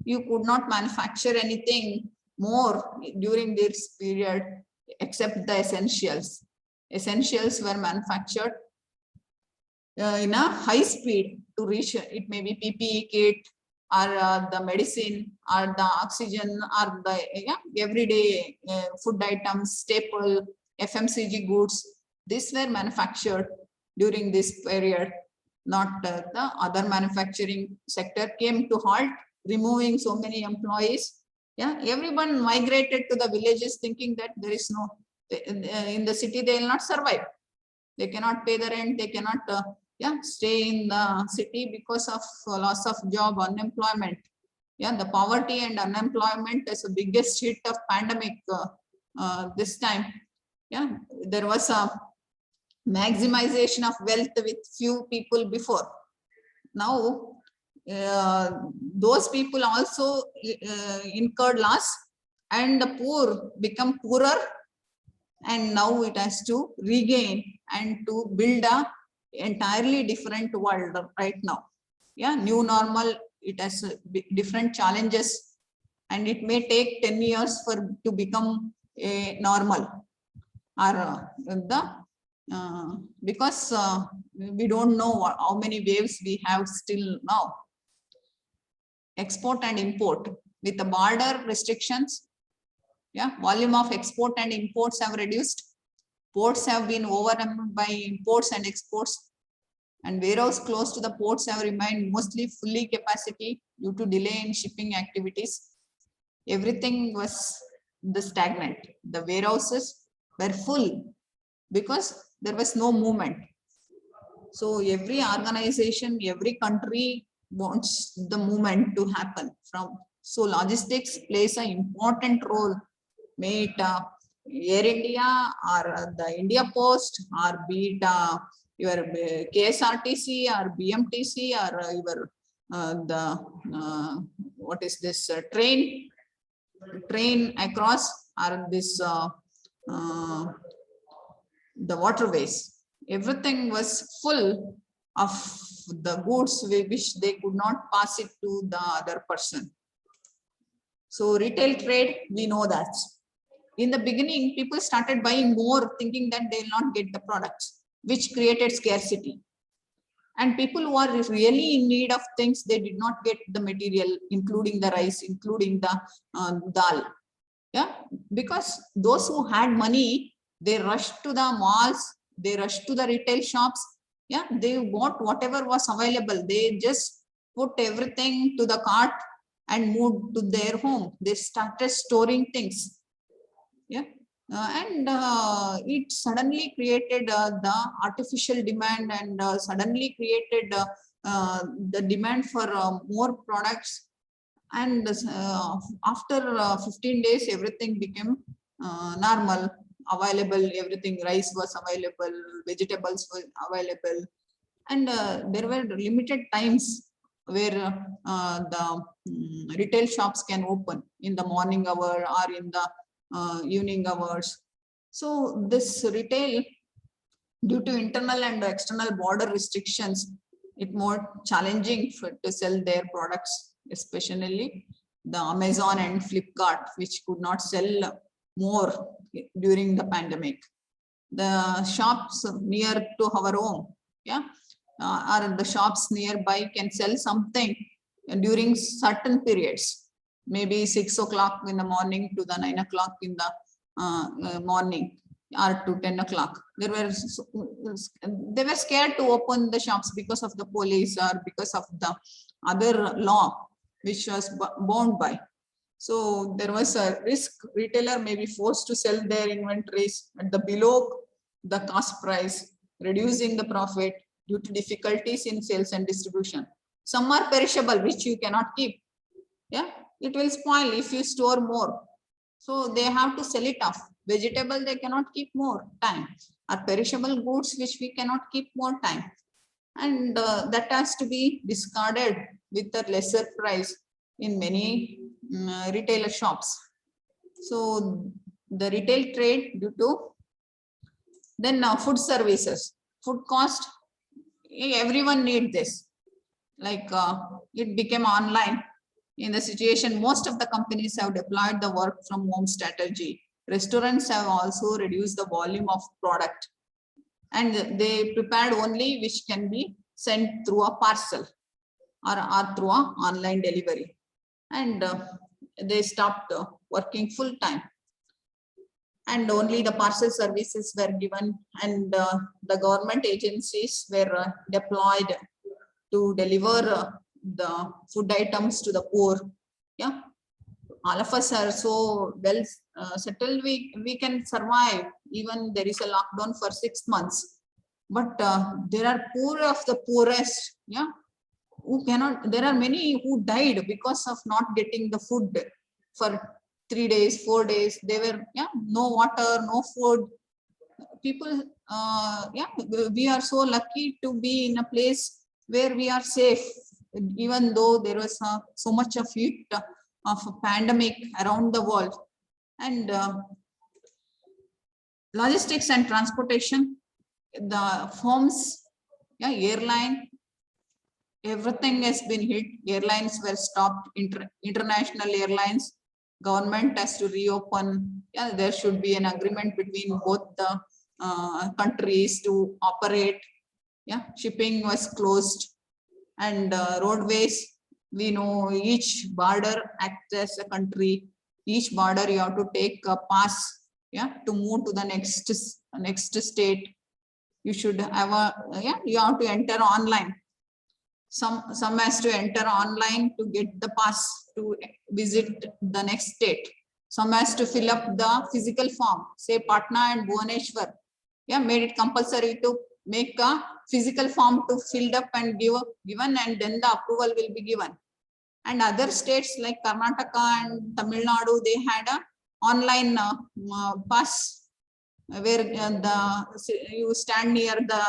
you could not manufacture anything more during this period except the essentials. Essentials were manufactured in a high speed to reach, it may be PPE kit, or the medicine, or the oxygen, or the everyday food items, staple, FMCG goods. These were manufactured during this period. Not the other manufacturing sector came to halt, removing so many employees. Everyone migrated to the villages thinking that there is no, in the city they will not survive. They cannot pay the rent, they cannot stay in the city because of loss of job, unemployment. The poverty and unemployment is the biggest hit of pandemic this time. There was a maximization of wealth with few people before. Now, those people also incurred loss, and the poor become poorer, and now it has to regain and to build a entirely different world right now. New normal, it has different challenges, and it may take 10 years to become a normal, or because we don't know how many waves we have still now. Export and import with the border restrictions, volume of export and imports have reduced. Ports have been overrun by imports and exports, and warehouse close to the ports have remained mostly fully capacity due to delay in shipping activities. Everything was stagnant. The warehouses were full because there was no movement. So every organization, every country wants the movement to happen from. So logistics plays an important role, may it Air India or the India Post, or be it your KSRTC or BMTC or your what is this train across, or this the waterways. Everything was full of the goods which they could not pass it to the other person. So retail trade, we know that. In the beginning, people started buying more thinking that they will not get the products, which created scarcity. And people who are really in need of things, they did not get the material, including the rice, including the dal. Yeah, because those who had money, they rushed to the malls, they rushed to the retail shops. Yeah, they bought whatever was available. They just put everything to the cart and moved to their home. They started storing things. Yeah, it suddenly created the artificial demand, and suddenly created the demand for more products. And after 15 days, everything became normal, available. Everything, rice was available, vegetables were available, and there were limited times where the retail shops can open in the morning hour or in the evening hours. So this retail, due to internal and external border restrictions, it more challenging to sell their products, especially the Amazon and Flipkart, which could not sell more during the pandemic. The shops near to our home, yeah, or the shops nearby can sell something during certain periods, maybe 6 o'clock in the morning to the 9 o'clock in the morning, or to 10 o'clock. They were scared to open the shops because of the police or because of the other law which was bound by. So there was a risk. Retailer may be forced to sell their inventories at the below the cost price, reducing the profit due to difficulties in sales and distribution. Some are perishable, which you cannot keep. Yeah, it will spoil if you store more. So they have to sell it off. Vegetable, they cannot keep more time. Or perishable goods, which we cannot keep more time. And that has to be discarded with a lesser price in many retailer shops. So the retail trade due to, then now food services, food cost, everyone need this. Like it became online. In the situation, most of the companies have deployed the work from home strategy. Restaurants have also reduced the volume of product, and they prepared only which can be sent through a parcel or through an online delivery. And they stopped working full time. And only the parcel services were given, and the government agencies were deployed to deliver the food items to the poor. Yeah, all of us are so well settled, we can survive even there is a lockdown for 6 months, but there are poor of the poorest, yeah, who cannot. There are many who died because of not getting the food for 3 days, 4 days. They were, yeah, no water, no food. People, yeah, we are so lucky to be in a place where we are safe, even though there was so much of heat of a pandemic around the world. And logistics and transportation, the firms, yeah, airline, everything has been hit. Airlines were stopped, international airlines. Government has to reopen. Yeah, there should be an agreement between both the countries to operate. Yeah, shipping was closed, and roadways, we know each border acts as a country. Each border you have to take a pass, yeah, to move to the next state. You should have a, yeah, you have to enter online. Some has to enter online to get the pass to visit the next state. Some has to fill up the physical form. Say Patna and Bhubaneswar, yeah, made it compulsory to make a physical form to fill up and given, and then the approval will be given. And other states like Karnataka and Tamil Nadu, they had a online pass where you stand near the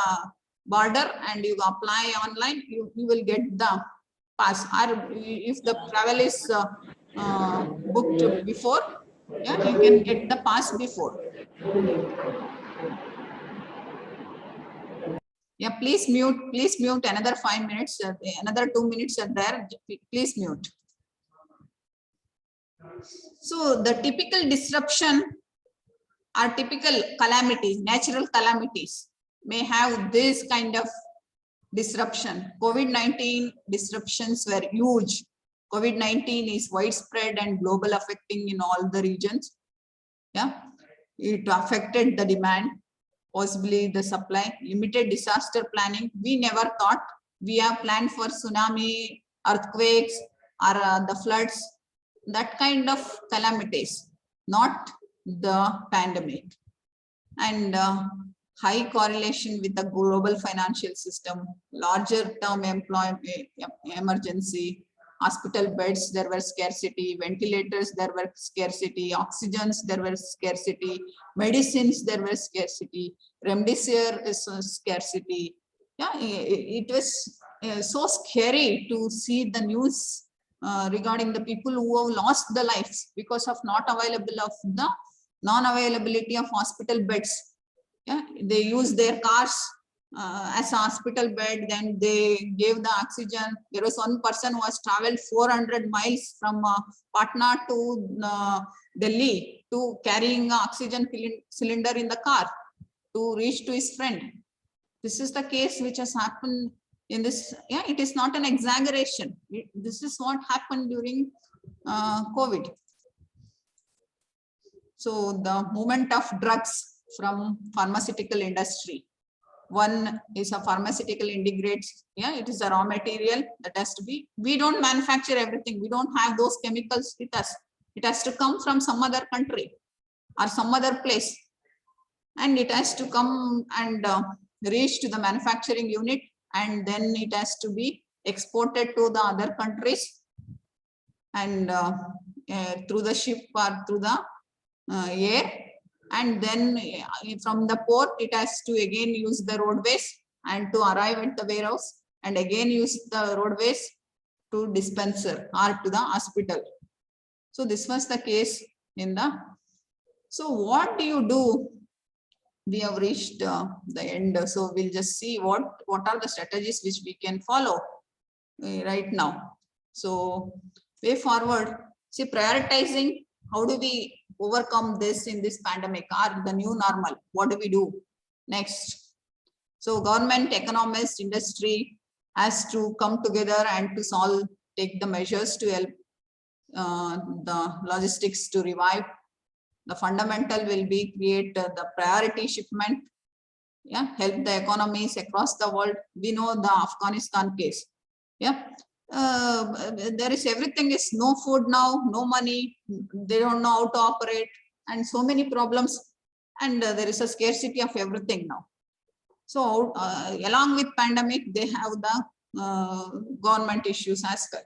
border and you apply online, you will get the pass. Or if the travel is booked before, yeah, you can get the pass before. Yeah, please mute another 5 minutes, another 2 minutes are there, please mute. So the typical disruption or typical calamities, natural calamities may have this kind of disruption. COVID-19 disruptions were huge. COVID-19 is widespread and global, affecting in all the regions. Yeah, it affected the demand, possibly the supply, limited disaster planning. We never thought we have planned for tsunami, earthquakes, or the floods, that kind of calamities, not the pandemic. And high correlation with the global financial system, larger term employment emergency, hospital beds, there were scarcity, ventilators, there were scarcity, oxygens, there were scarcity, medicines, there were scarcity, remdesivir is scarcity. Yeah, it was so scary to see the news regarding the people who have lost their lives because of non-availability of hospital beds. Yeah, they use their cars as a hospital bed, then they gave the oxygen. There was one person who was traveled 400 miles from Patna to Delhi to carrying an oxygen cylinder in the car to reach to his friend. This is the case which has happened in this. Yeah, it is not an exaggeration. This is what happened during COVID. So the movement of drugs from pharmaceutical industry. One is a pharmaceutical integrates, yeah, it is a raw material that has to be, we don't manufacture everything. We don't have those chemicals with us. It has to come from some other country or some other place. And it has to come and reach to the manufacturing unit, and then it has to be exported to the other countries and through the ship or through the air. And then from the port, it has to again use the roadways and to arrive at the warehouse, and again use the roadways to dispenser or to the hospital. So this was the case in the, so what do you do? We have reached the end. So we'll just see what are the strategies which we can follow right now. So way forward, see, prioritizing, how do we overcome this in this pandemic or the new normal? What do we do next? So government, economists, industry has to come together and to solve, take the measures to help the logistics to revive. The fundamental will be create the priority shipment, yeah, help the economies across the world. We know the Afghanistan case. Yeah, there is everything is no food now, no money, they don't know how to operate, and so many problems, and there is a scarcity of everything now. So along with pandemic, they have the government issues as well.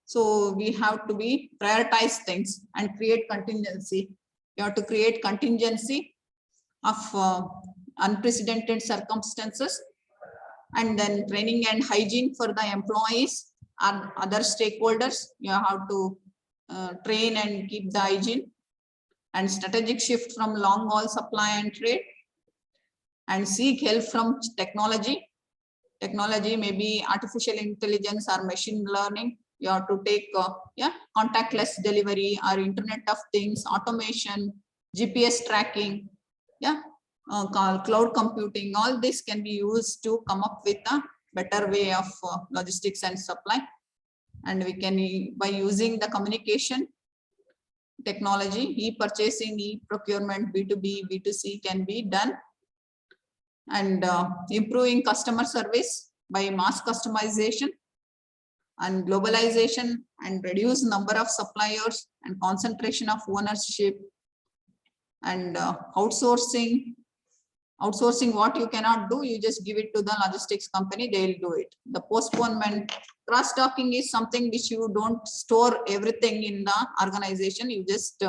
So we have to be prioritize things and create contingency. You have to create contingency of unprecedented circumstances, and then training and hygiene for the employees and other stakeholders. You have to train and keep the hygiene, and strategic shift from long haul supply and trade, and seek help from technology. Technology may be artificial intelligence or machine learning. You have to take contactless delivery or Internet of Things, automation, GPS tracking, cloud computing. All this can be used to come up with a better way of logistics and supply. And we can, by using the communication technology, e-purchasing, e-procurement, B2B, B2C can be done. And improving customer service by mass customization and globalization, and reduce number of suppliers and concentration of ownership, and outsourcing what you cannot do, you just give it to the logistics company, they'll do it. The postponement, cross-docking is something which you don't store everything in the organization, you just